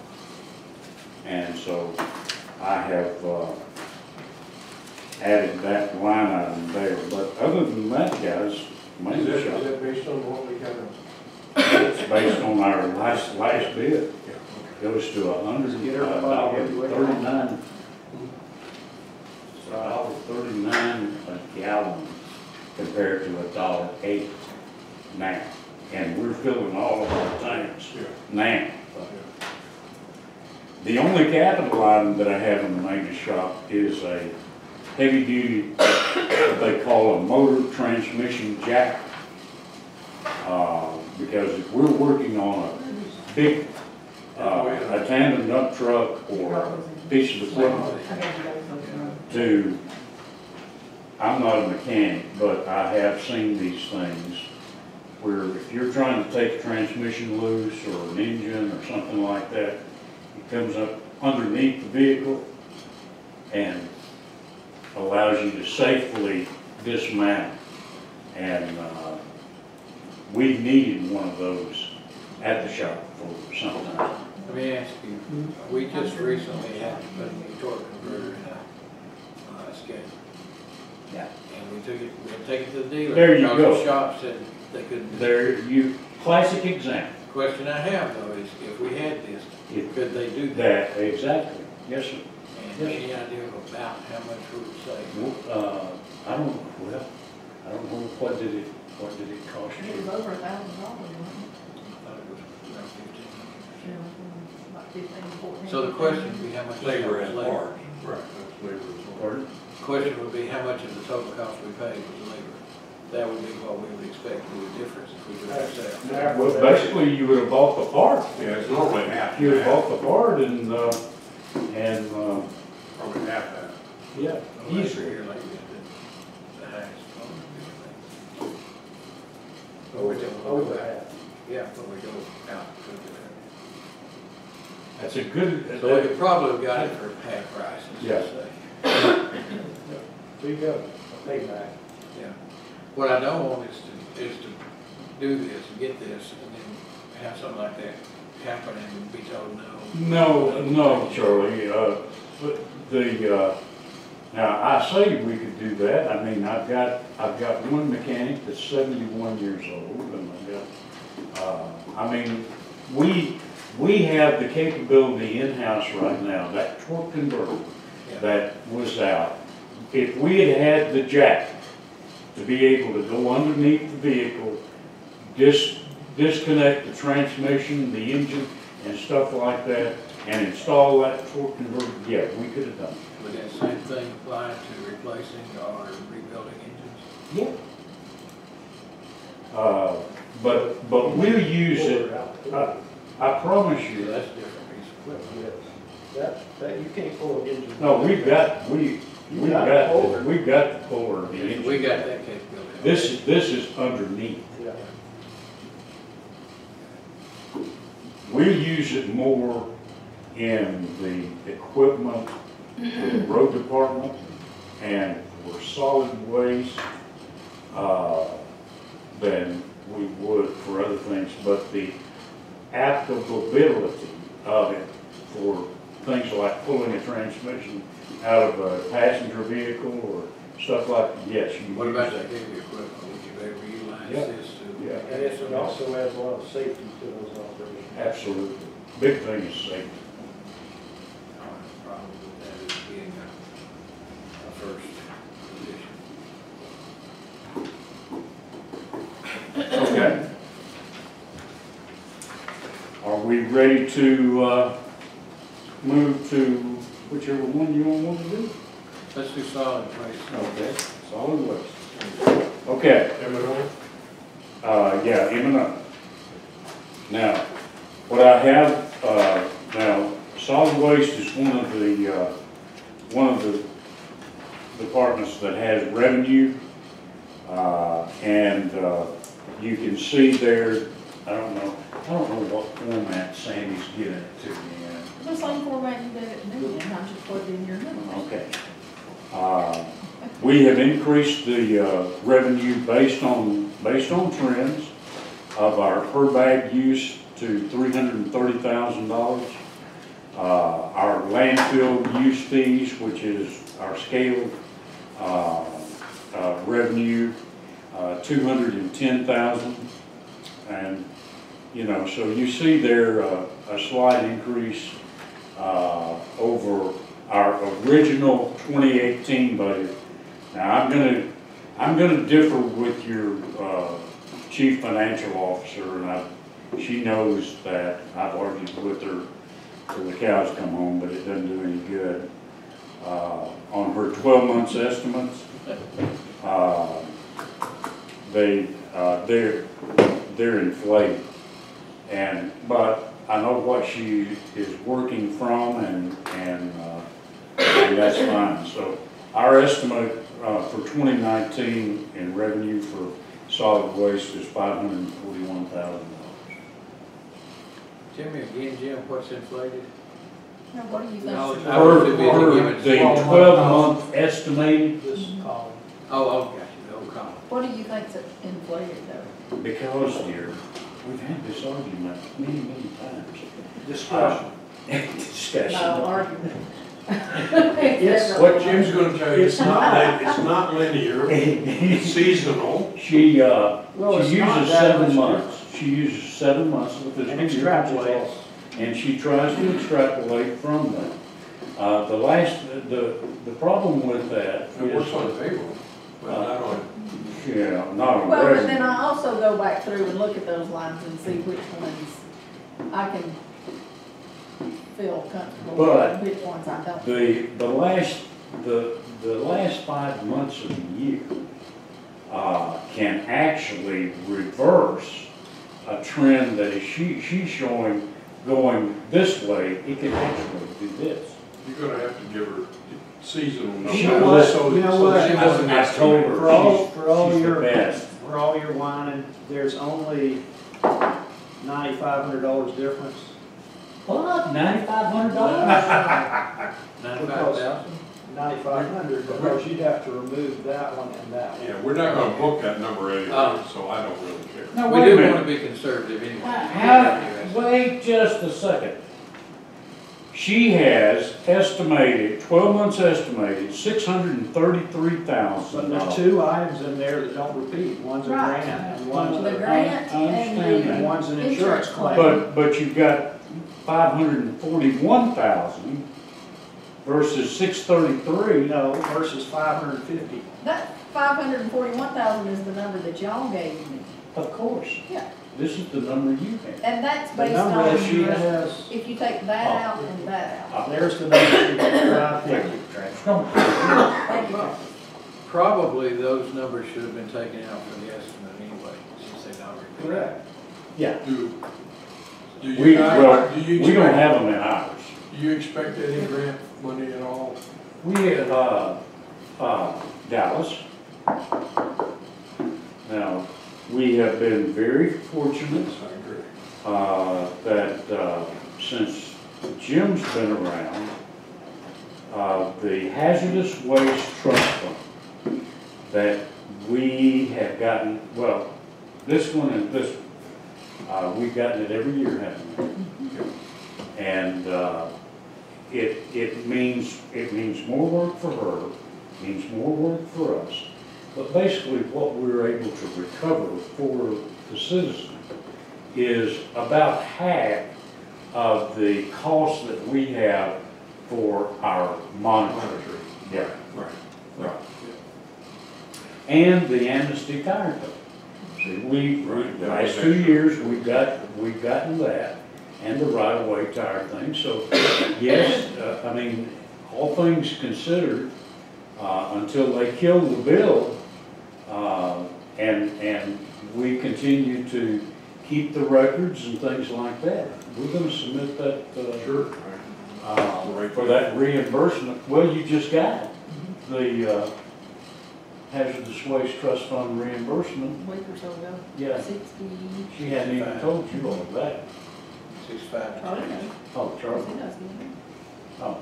And so I have added that line item there. But other than that, guys, Is maintenance shop, that based on what we have? it's based on our last bid. Yeah, Goes to $139. $1.39 a gallon compared to $1.08 now, and we're filling all of our tanks Yeah. now. The only capital item that I have in the maintenance shop is a heavy-duty, what they call a motor transmission jack. Because if we're working on a big, a tandem dump truck or a piece of equipment I'm not a mechanic, but I have seen these things where if you're trying to take a transmission loose or an engine or something like that, it comes up underneath the vehicle and allows you to safely dismount. And we needed one of those at the shop for some time. Let me ask you, we just recently had to put a new torque converter in a Escape. Yeah. And we took it, we had to take it to the dealer. There you because go. the shop said they couldn't do it. There, classic example. The question I have though is, if we had this, If could they do that? That, exactly, yes, sir. And any idea about how much we would save? I don't, well, I don't know, what did it cost It was you? over $1,000, wasn't I thought it was around 15. it? Like 15, 14. So the question would be how much Labor was and labor? parts. Right, that's labor as well. Pardon? The question would be how much of the total cost we paid was labor? That would be what we would expect to be the difference if we do it ourselves. Well, basically, you would have bought the part. Yeah, it's normally half. You would have bought the part and, Probably half that. yeah, Labor easily. here, like we did the highest one, Over half. yeah, when we go out to do That's a good, that. So we could probably have got it for half price, Yeah. let's just say. So you got a payback. Yeah. What I don't want is to do this and get this and then have something like that happen and be told no. no, Charlie, but now, I say we could do that. I mean, I've got one mechanic that's 71 years old, and I've got, I mean, we have the capability in-house right now, that torque converter Yeah. that was out. If we had had the jack to be able to go underneath the vehicle, disconnect the transmission, the engine, and stuff like that, and install that torque converter, yeah, we could have done it. Would that same thing apply to replacing or rebuilding engines? Yeah. But we'll use it, I promise So you. that's a different piece of equipment. Yes. That, you can't pull an engine. No, we've got the puller of the engine. We got that capability. This is underneath. Yeah. We use it more in the equipment for the road department and for solid waste than we would for other things, but the applicability of it for things like pulling a transmission out of a passenger vehicle or stuff like, yes, you What use about that. that heavy equipment? Would you ever utilize Yeah. this to? Yeah. And it also adds a lot of safety to those operations. Absolutely. Big thing is safety. The problem with that is being a first position. Okay. Are we ready to move to whichever one you all want to do? Let's do solid waste. Okay, solid waste. Okay, yeah, M&O. Now, what I have, now, solid waste is one of the departments that has revenue, and you can see there, I don't know what format Sandy's giving it to me in. The same format you did at Newman, I just plugged in your numbers. Okay. We have increased the revenue based on trends of our per bag use to $330,000. Our landfill use fees, which is our scaled revenue, $210,000. And, you know, so you see there a slight increase over our original 2018 budget. Now, I'm gonna differ with your chief financial officer, and she knows that. I've argued with her till the cows come home, but it doesn't do any good. On her 12 months estimates, they're inflated. But I know what she is working from, and that's fine. So our estimate for 2019 in revenue for solid waste is $541,000. Tell me again, Jim, what's inflated? Now, what do you think? No, should- I was too busy For giving the 12-month estimated, This column. Oh, got you, no comment. What do you think's inflated though? because, dear, we've had this argument many, many times. Discussion. Discussion. No, argument. Yes, What Jim's gonna tell you, it's not linear, it's seasonal. She Well, it's uses not that 7 much months. She uses 7 months of the fiscal And year. extrapolates. And she tries to extrapolate from that. The problem with that It works is, on payroll, but not on, yeah, not on Well, but then revenue. I also go back through and look at those lines and see which ones I can feel comfortable with, But and which ones I don't. The last 5 months of the year can actually reverse a trend that is she's showing going this way. It can actually do this. you're gonna have to give her seasonal numbers. You know what? so- You know so what? she doesn't I told her For all she's the your, best. for all your whining, there's only $9,500 difference. What, $9,500? 95,000? 9,500, because you'd have to remove that one and that one. Yeah, we're not gonna book that number anyway, so I don't really care. Now, We wait a do minute. want to be conservative anyway. Wait just a second. She has estimated, 12 months estimated, But $633,000. there's 2 items in there that don't repeat. One's a Right. grant and one's The a, grant I understand and that. and the one's an insurance insurance claim. claim. But you've got 541,000 versus 633. No, versus 550. That 541,000 is the number that y'all gave me. Of course. Yeah. This is the number you have. And that's The based number that she on, has, if you take that out and that out. there's the number she got, Thank 550. you, Travis. Thank you. Probably those numbers should have been taken out for the estimate anyway, since they not repeated. Correct. Yeah. Do you We, guys, well, do you we don't expect, have them in ours. do you expect any grant money at all? We have, Dallas. Now, we have been very fortunate, Yes, I agree. that, since Jim's been around, the Hazardous Waste Trust Fund, that we have gotten, well, this one and this one, we've gotten it every year, haven't we? And, it means more work for her, means more work for us. But basically what we're able to recover for the citizen is about half of the cost that we have for our monitoring. Monitoring. Yeah. Right. And the amnesty tire company. See, Right, that last was 2 extra. years, we've gotten that, and the right-of-way tire thing. So, yes, I mean, all things considered, until they kill the bill, and we continue to keep the records and things like that, we're gonna submit that, Sure. for that reimbursement. Well, you just got it. The Hazardous Waste Trust Fund reimbursement. A week or so ago. Yeah. 60. She hadn't even told you all of that. 65. Charlie knows. Oh, Charlie. He knows, he knows. Oh,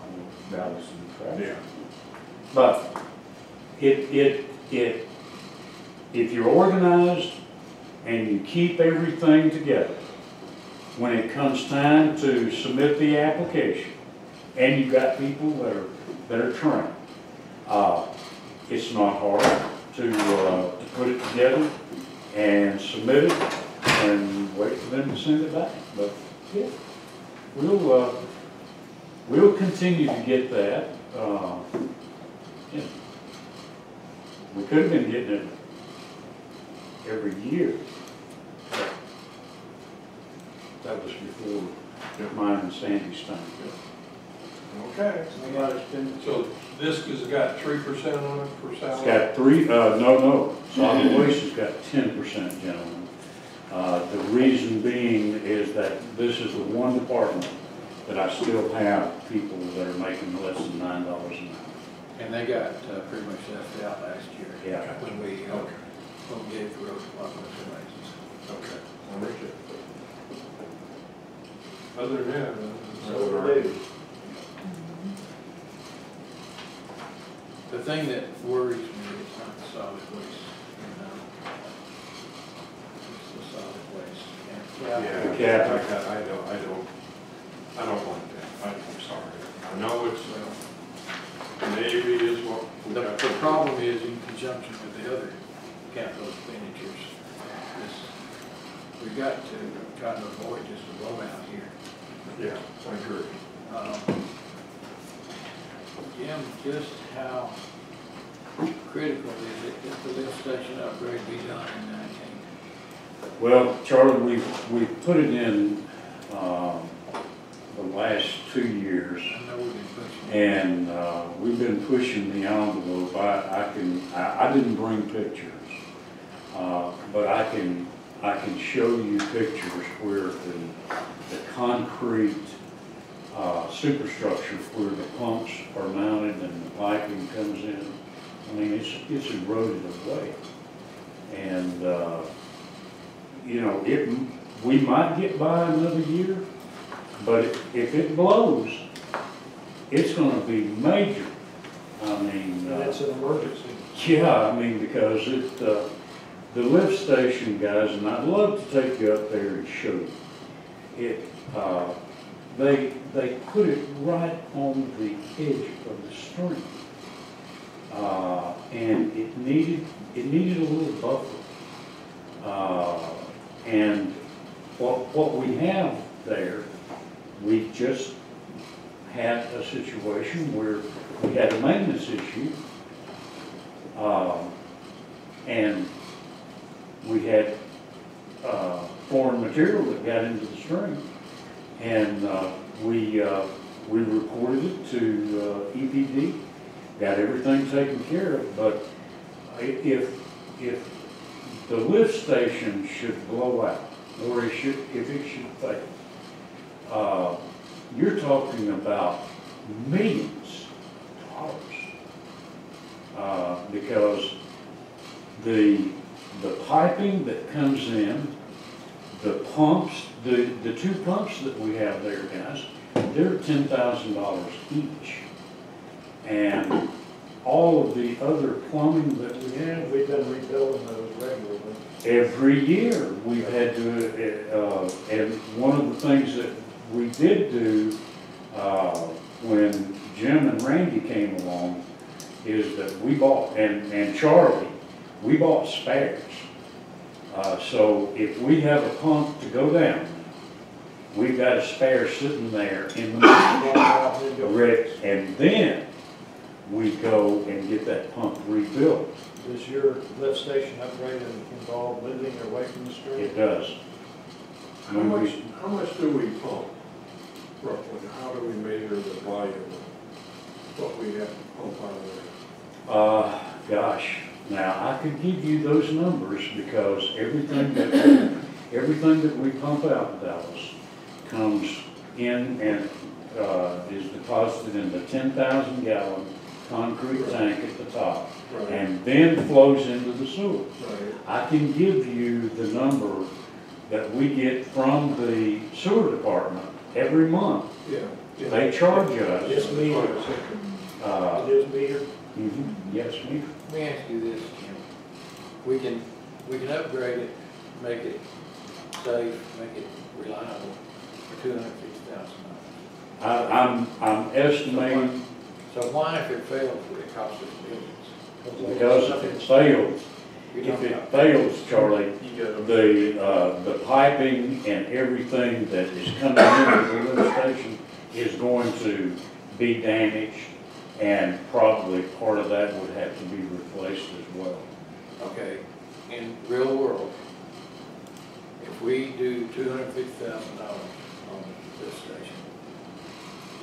Dallas and Travis. Yeah. But if you're organized and you keep everything together, when it comes time to submit the application, and you've got people that are trained, it's not hard to put it together and submit it and wait for them to send it back. But yeah, we'll continue to get that. Yeah. We could have been getting it every year, That was before mine and Sandy's time. Okay. Somebody's been, So this has got 3% on it for It's salary? got three, no, solid waste has got 10%, gentlemen. The reason being is that this is the one department that I still have people that are making less than $9 an hour. And they got pretty much left out last year. Yeah. When we gave the road department some raises. Okay, I'm with you. Other than that, so we do. The thing that worries me is not the solid waste, it's the solid waste. yeah, The cap. I don't like that. I'm sorry. I know it's, maybe is what we got. The problem is in conjunction with the other capital expenditures, we've got to try to avoid just a blowout here. Yeah, I agree. Jim, just how critical is it that the lift station upgrade be done in 19? Well, Charlie, we've put it in, the last 2 years. I know we've been pushing. And we've been pushing the envelope. I didn't bring pictures, but I can show you pictures where the concrete superstructure where the pumps are mounted and the piping comes in. I mean, it's eroded away, and you know, we might get by another year, but if it blows, it's going to be major. I mean, And it's an emergency. yeah, I mean, because the lift station guys, and I'd love to take you up there and show you. They put it right on the edge of the stream, and it needed a little buffer. And what we have there, we just had a situation where we had a maintenance issue, and we had foreign material that got into the stream, and we reported it to EPD, got everything taken care of. But if the lift station should blow out, or if it should fail, you're talking about millions of dollars, because the piping that comes in, the pumps, the two pumps that we have there, guys, they're $10,000 each, and all of the other plumbing that we have, We've been rebuilding those regularly. every year we've had to, and one of the things that we did do when Jim and Randy came along is that we bought, and Charlie, we bought spares. So if we have a pump to go down, we've got a spare sitting there in the middle, and then we go and get that pump rebuilt. Does your lift station upgrade involve moving away from the street? It does. How much do we pump roughly? How do we measure the volume of what we have to pump out of there? Gosh, now I could give you those numbers because everything that we pump out in Dallas comes in and is deposited in the 10,000 gallon concrete tank at the top, Right. and then flows into the sewer. Right. I can give you the number that we get from the sewer department every month. Yeah. They charge us. It's metered. It is metered. Yes, me. Let me ask you this, Jim. We can upgrade it, make it safe, make it reliable for $250,000. I'm estimating, So why, if it fails, would it cost us millions? because if it fails, Charlie, the piping and everything that is coming into the lift station is going to be damaged, and probably part of that would have to be replaced as well. Okay, in real world, if if we do $250,000 on this station,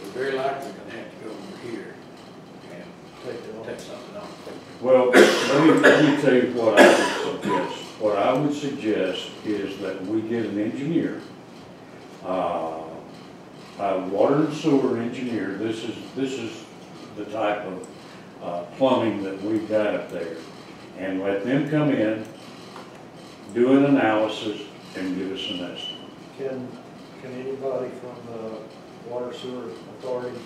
we're very likely gonna have to go over here and take something off. Well, let me tell you what I would suggest. What I would suggest is that we get an engineer, a water and sewer engineer. This is the type of plumbing that we've got up there, and let them come in, do an analysis, and give us an estimate. Can anybody from the water sewer authority?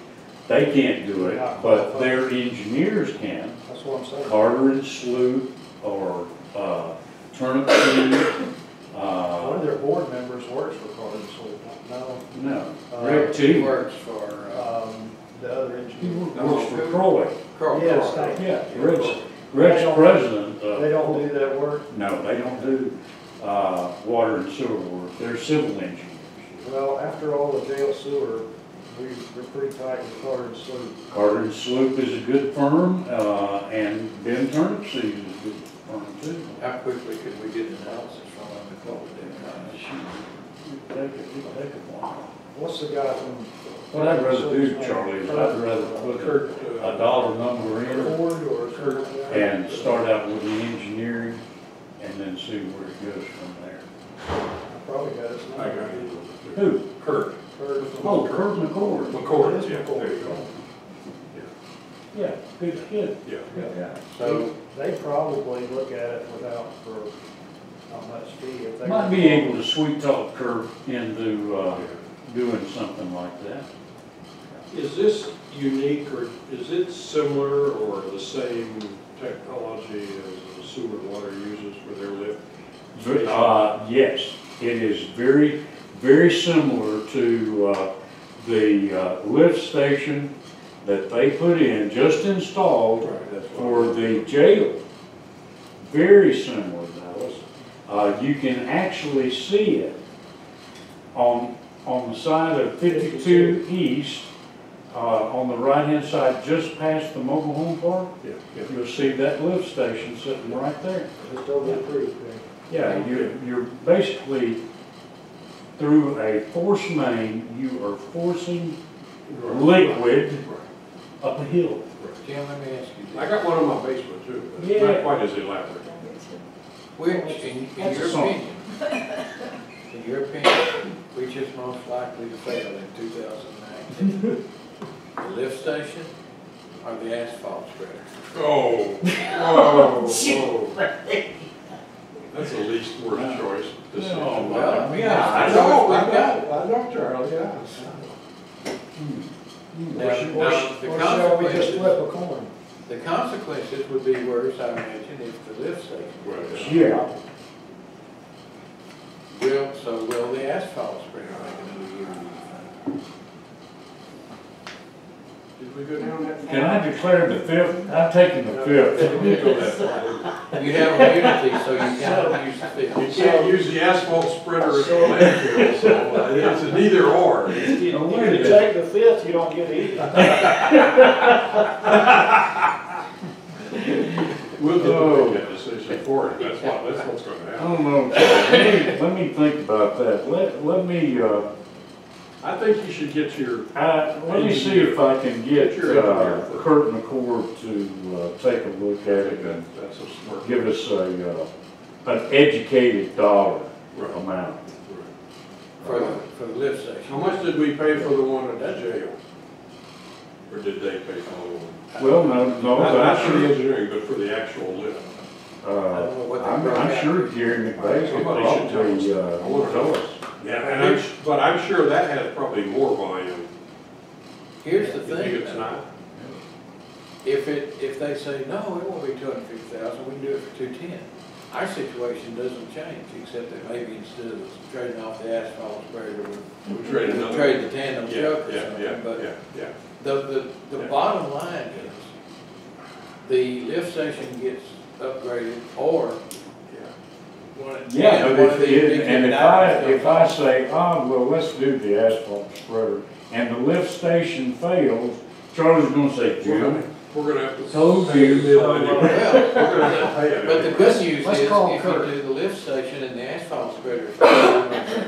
They can't do it, but their engineers can. That's what I'm saying. Carter and Sloop, or Turnip Seed. One of their board members works for Carter and Sloop. No. No, Greg T. Works for, The other He engineer. works for Croy. Carl. Yes, thank you. Yeah, Greg's president. They don't do that work? No, they don't do water and sewer work. They're civil engineers. Well, after all the jail sewer, we're pretty tight with Carter and Sloop. Carter and Sloop is a good firm, and Ben Turnip Seed is a good firm too. How quickly could we get an analysis from them to close it? It'd take a while. What's the guy from? What I'd rather do, Charlie, is I'd rather put a dollar number in Ford or Kurt? and start out with the engineering and then see where it goes from there. I probably got his number. I got it. Who? Kurt. Kurt. Oh, Kurt McCord. McCord, It is yeah, McCord. there you go. Yeah, good kid. Yeah. Yeah. So, They probably look at it without, for not much fee. If they Might be able to sweet talk Kurt into doing something like that. Is this unique, or is it similar or the same technology as the sewer and water uses for their lift? Yes, it is very, very similar to the lift station that they put in, just installed Right, that's what for the jail. Very similar, Dallas. You can actually see it on the side of 52 East, on the right-hand side, just past the mobile home park. Yeah. You'll see that lift station sitting right there. Just over approved, Yeah, you're basically, through a force main, you are forcing liquid up a hill. Jim, let me ask you this. I got one in my basement too, but it's Yeah. not quite as elaborate. Which, in That's your a song. opinion, which is most likely to fail in 2019? The lift station or the asphalt spreader? Oh, That's the least worst choice. decision. Oh, Well, I mean, Yeah, I I know, know I we've got. know, I know, Charlie, yeah. Now, Or the shall we just consequences, flip a coin? the consequences would be worse, I imagine, if the lift station. Right. Yeah. Will the asphalt spreader make a new year? Did we go down that? Can I declare the fifth? I'm taking the fifth. We didn't go that far. You have immunity, so you cannot use the You fifth. can't use the asphalt spreader at the landfill, so it's an either or. If you Oh, wait a minute. take the fifth, you don't get either. We'll get to make that decision for it, that's what's gonna I happen. don't know, let me think about that. Let me, I think you should get your, let me see if I can get Your engineer first. Kurt McCord to take a look at it and that's a smart. give us an educated dollar Right. amount. For the lift station. How much did we pay for the one at the jail? Or did they pay for the one? Well, no, Not for the I'm engineering, but for the actual lift. I'm sure Gary McVeigh could Somebody should tell us. I wanna know. tell us. Yeah, and but I'm sure that has probably more volume. Here's the You think thing, it's though. not? If they say, no, it won't be 250,000, we can do it for 210. Our situation doesn't change, except that maybe instead of trading off the asphalt spreader, We trade we'll another. trade the tandem Yeah, truck or yeah, something. yeah, But yeah, yeah. the Yeah. bottom line is, the lift station gets upgraded, or one of Yeah, but one of these big if diamonds I say, well, let's do the asphalt spreader, and the lift station fails, Charlie's gonna say, Jim, We're gonna have to. Told pay you. the bill anyway. Well, We're gonna have to pay it. but the good news is, Let's call if Kurt. you do the lift station and the asphalt spreader,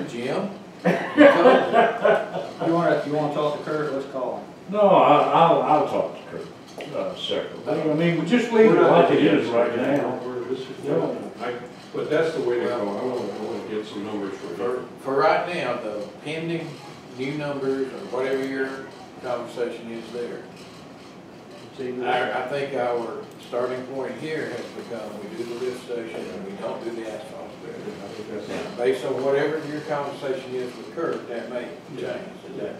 Jim, you told me. You wanna talk to Kurt, let's call him. No, I'll talk to Kurt, separately. I mean, we just leave it We're not like it gonna is get right it. now. This is- But that's the way to go. I wanna get some numbers for you. For right now, the pending new numbers or whatever your conversation is there, I think our starting point here has become, we do the lift station and we don't do the asphalt spreader. I think that's it. Based on whatever your conversation is with Kurt, that may change. Is that?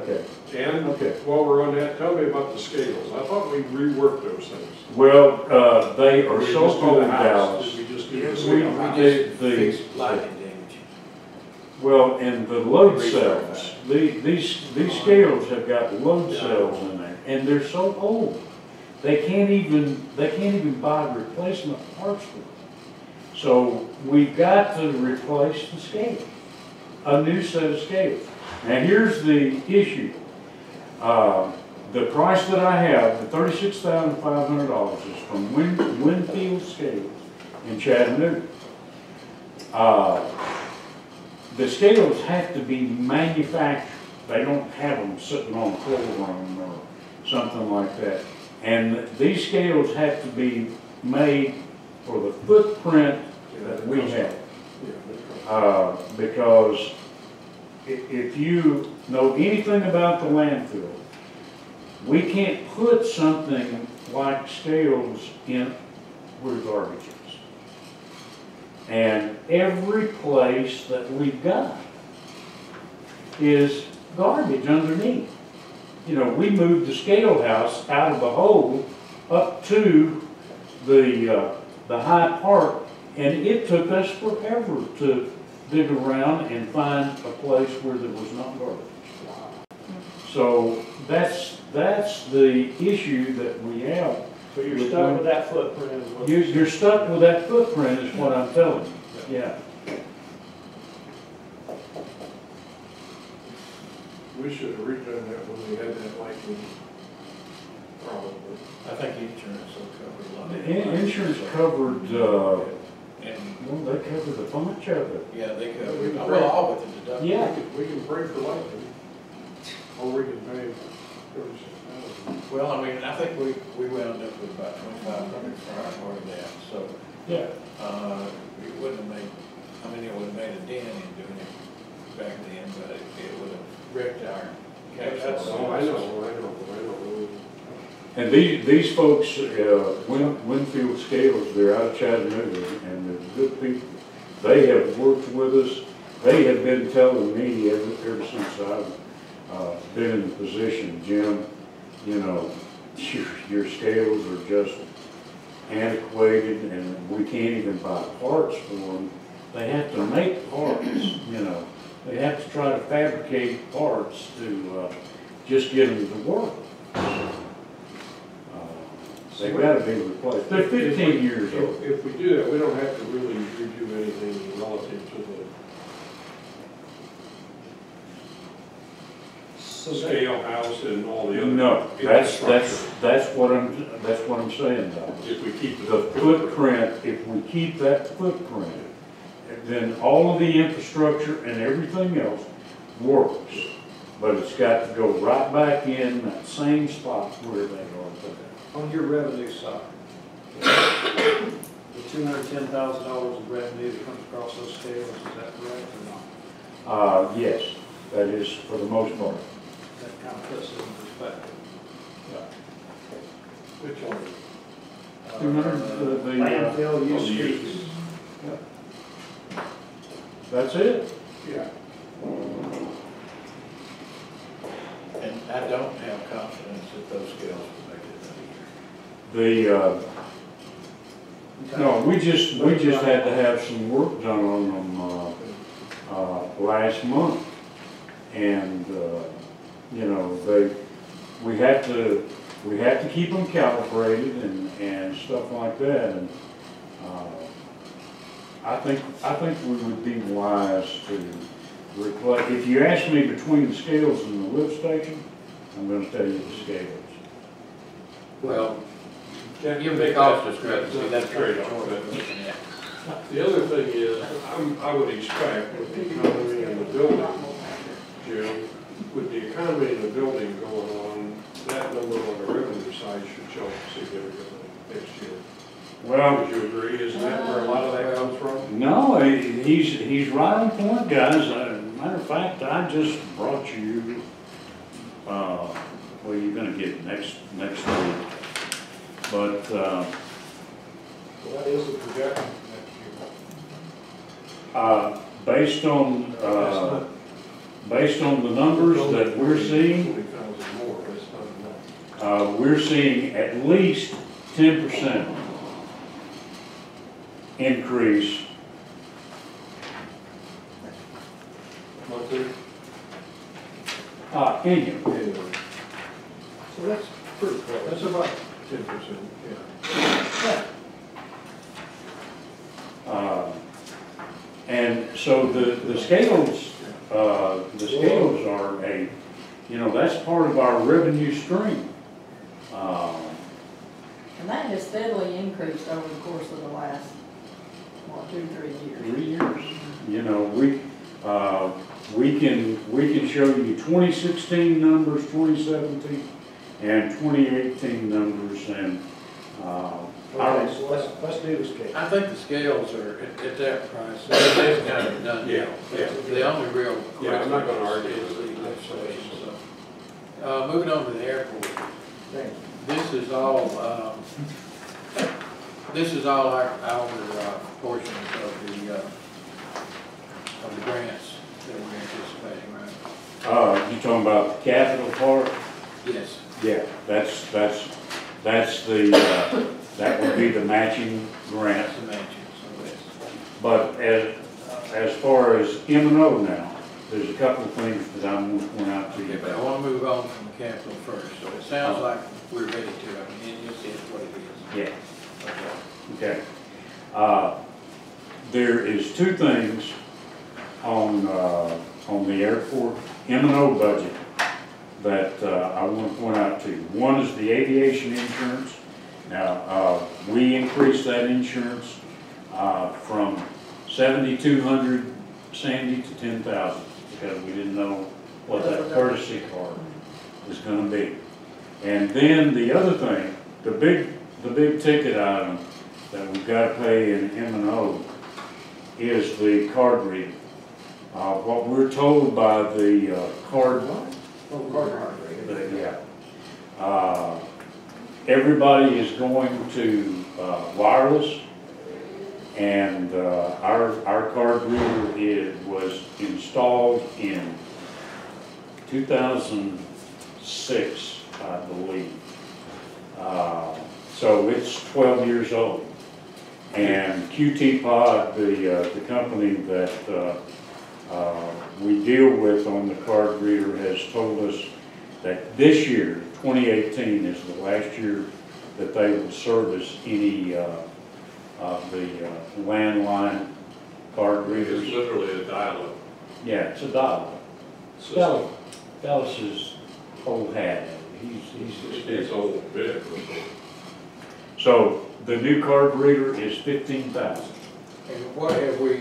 Okay. And Okay. while we're on that, tell me about the scales. I thought we reworked those things. Well, they are Did we so just do old, the house? Dallas. Did we just do the We scale? We did just the- fixed lighting damage. Well, and the load cells, these scales have got load cells in there, and they're so old. They can't even buy replacement parts for them. So we've got to replace the scale, a new set of scales. Now, here's the issue. The price that I have, the $36,500, is from Winfield Scales in Chattanooga. The scales have to be manufactured. They don't have them sitting on a floor room or something like that. And these scales have to be made for the footprint that we have. Because if you know anything about the landfill, we can't put something like scales in where garbage is. And every place that we've got is garbage underneath. You know, we moved the scale house out of the hole up to the high part, and it took us forever to dig around and find a place where there was not garbage. So that's the issue that we have. So you're stuck with that footprint is what You're stuck with that footprint is what I'm telling you, yeah. We should have redone that when we had that lightning problem. I think insurance will cover a lot of it. Insurance covered, And, well, they covered a bunch of it. yeah, they cover, well, all with the deductible. Yeah. We can break for lightning, or we can pay 36,000. Well, I mean, I think we wound up with about 2,500 for our part of that, so, Yeah. it wouldn't have made, I mean, it would have made a dent in doing it back then, but it would have wrecked our cash. Oh, I know. And these folks, Winfield Scales, they're out of Chattanooga, and they're good people. They have worked with us. They have been telling me ever since I've been in the position, Jim, you know, your scales are just antiquated, and we can't even buy parts for them. They have to make parts, you know. They have to try to fabricate parts to just get them to work. They've got to be replaced. They're 15 years old. If we do that, we don't have to really redo anything relative to the scale house and all the other. No, infrastructure. that's what I'm saying, Doc. If we keep The footprint, if we keep that footprint, then all of the infrastructure and everything else works. But it's got to go right back in that same spot where they are today. on your revenue side. The $210,000 of revenue that comes across those scales, is that correct or not? Yes, that is for the most part. That kind of puts it in perspective. Which one? 200, Landfill use the fees. use. That's it. Yeah. And I don't have confidence that those scales will make it another year. No, we just had to have some work done on them last month, and you know we have to keep them calibrated and stuff like that, and I think we would be wise to replace. If you ask me between the scales and the lift station, I'm going to tell you the scales. Well, Can't given the make cost that- discrepancy, that's a very trade-off, short but- of looking at. The other thing is, I would expect with the economy in the building, Jim, with the economy in the building going on, that number on the revenue side should jump significantly next year. Well, Would you agree? Isn't that where a lot of that comes from? no, he's right on point, guys. Matter of fact, I just brought you, well, you're gonna get it next week. But, What is the projection next based on, That's not- based on the numbers that we're seeing, 20,000 more, that's not enough. we're seeing at least 10% increase. Monthly? Annual. Anyway, So that's pretty close. that's about 10%, yeah. And so the scales are that's part of our revenue stream. And that has steadily increased over the course of the last, 2-3 years. 3 years. We can show you 2016 numbers, 2017, and 2018 numbers, and Okay, so let's do the scale. I think the scales are at that price, that's kind of done. Yeah, yeah. The only real question. Yeah, I'm not gonna argue is with the that. legislation, so. Moving on to the airport, Thank you. this is all our portions of the grants that we're anticipating, right? you talking about the capital part? Yes. Yeah, that's the, that would be the matching grant. That's the matching, so that's. But as far as M&O now, there's a couple of things that I'm going to point out to you Okay, but I about. want to move on from the capital first, so it sounds like we're ready to, I mean, it just is what it is. Yeah, Okay. okay. There is two things on the airport M&O budget that I want to point out to you. One is the aviation insurance. Now, we increased that insurance from $7,200, Sandy, to $10,000 because we didn't know what that courtesy card was going to be. And then the other thing, the big ticket item that we've got to pay in M&O is the card reader. What we're told by the card. Everybody is going to wireless, and our card reader was installed in 2006, I believe. So it's 12 years old. And QT Pod, the company that we deal with on the card reader, has told us that this year, 2018, is the last year that they will service any of the landline card readers. It's literally a dial-up. Yeah, it's a dial-up. system. Dallas is old hat. It's old bit. So the new card reader is $15,000. And where have we?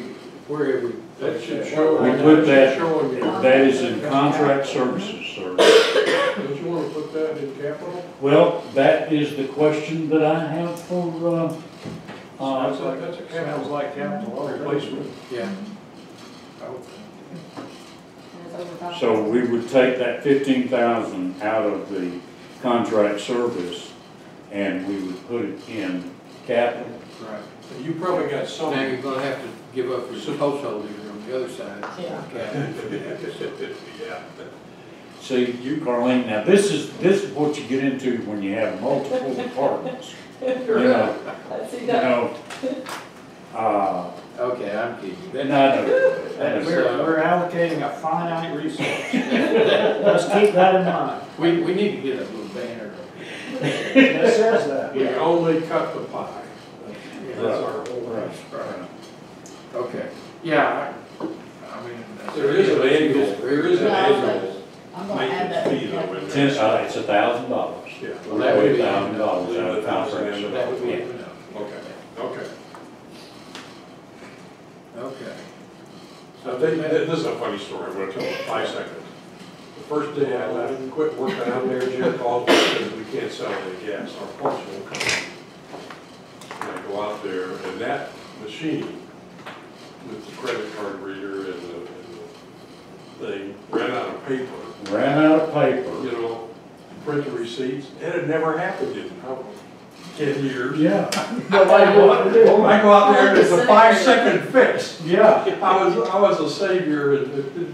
That should show. We put that, Showing you. that is in contract services, sir. Don't you want to put that in capital? Well, that is the question that I have for, Sounds like that's a Sounds capital. like capital replacement. Yeah. And it's over 5,000. so we would take that 15,000 out of the contract service and we would put it in capital. Right. You probably got some. Now you're gonna have to give up your household leader on the other side. Yeah. Okay. Yeah. See, you, Carlene, now this is what you get into when you have multiple departments. You know, See you that? know, Okay, I'm kidding. and I know. That's, We're allocating a finite resource. Let's keep that in mind. we need to get a little banner. It says that. We only cut the pie. That's our whole. Right. Okay. Yeah, I mean. There is an annual, there is an Yeah, annual I'm gonna add that. maintenance fee though in It's there. $1,000. Yeah. Well, that would be- $1,000 out of contract. So that would be it. Okay, okay. Okay. So this is a funny story, I'm gonna tell you in 5 seconds. The first day I left, quit working out there, Jim called me and said, we can't sell any gas, our parts won't come. And I go out there, and that machine with the credit card reader and the thing ran out of paper. Ran out of paper. You know, print the receipts, and it never happened in, I don't know, 10 years. Yeah. Nobody wanted to do I go out there and it's a 5-second fix. Yeah. I was a savior in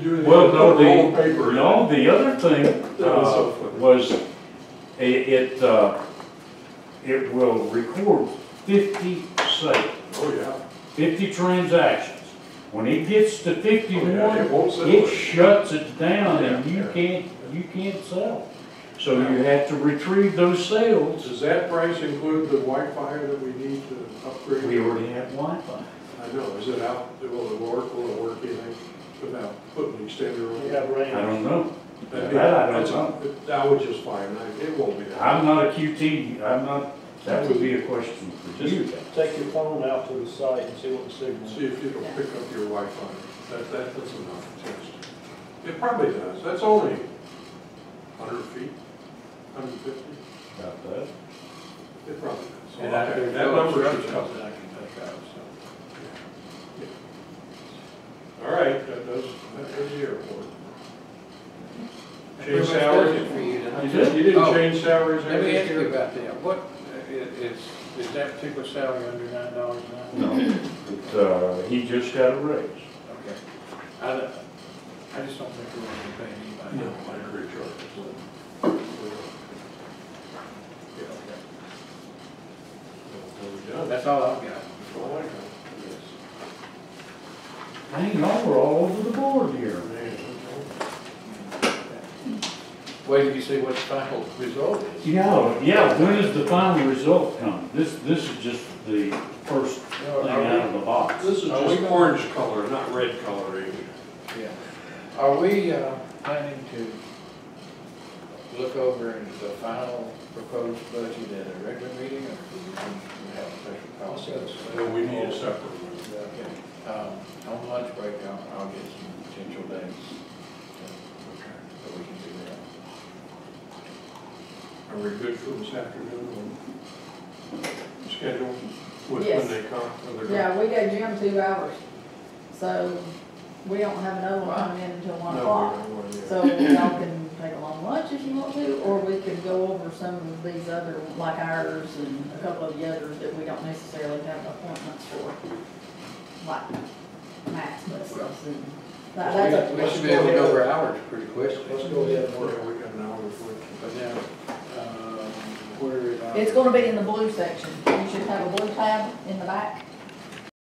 doing the Well, no, old paper. the other thing, That was so funny. was it will record 50 sales, Oh, yeah. 50 transactions. When it gets to 51, Oh, yeah, it won't sell it it. shuts it down and Yeah, you can't sell. So you have to retrieve those sales. Does that price include the Wi-Fi that we need to upgrade? We already have Wi-Fi. I know, is it out, will it work, you think, without putting the extender on? You have range. I don't know. That'd That I don't that's- know. That would just fine, it won't be that. I'm not a QT, that would be a question for you. Just take your phone out to the site and see what the signal is. See if it'll pick up your Wi-Fi, that's enough test. It probably does, that's only 100 feet, 150, About that. it probably does. And I, Okay, there's that no number should instructions cover. that I can take out, so. All right, that does the airport. Pretty Change much salaries? does it for you, doesn't it? You didn't Oh, change salaries Let me this ask you year? about that. What, is that particular salary under $9 an hour? No, he just got a raise. Okay. I just don't think we're going to pay anybody. No, I agree, George. Yeah, okay. Yeah, That's all I've got. that's all I got. Dang, y'all were all over the board here. Wait till you see what the final result is. Yeah, when does the final result come? This is just the first thing out of the box. This is Are just we- orange color, not red coloring. Yeah. Are we planning to look over the final proposed budget at a regular meeting, or do we need to have a special process? No, we need a separate one. Okay. On lunch break, I'll get some potential dates, so we can do that. Are we good for this afternoon on schedule with Yes. when they come? when they're Yeah, we gave Jim 2 hours, so we don't have another one coming in until 1 No, o'clock. we're not, yeah. So y'all can take a long lunch if you want to, or we could go over some of these other, like ours and a couple of the others that we don't necessarily have appointments for, like Matt's buses and that's up to We us. should be able to go over hours pretty quickly. Let's go ahead and Yeah, work. we got an hour before. But now, where? It's gonna be in the blue section. You should have a blue tab in the back.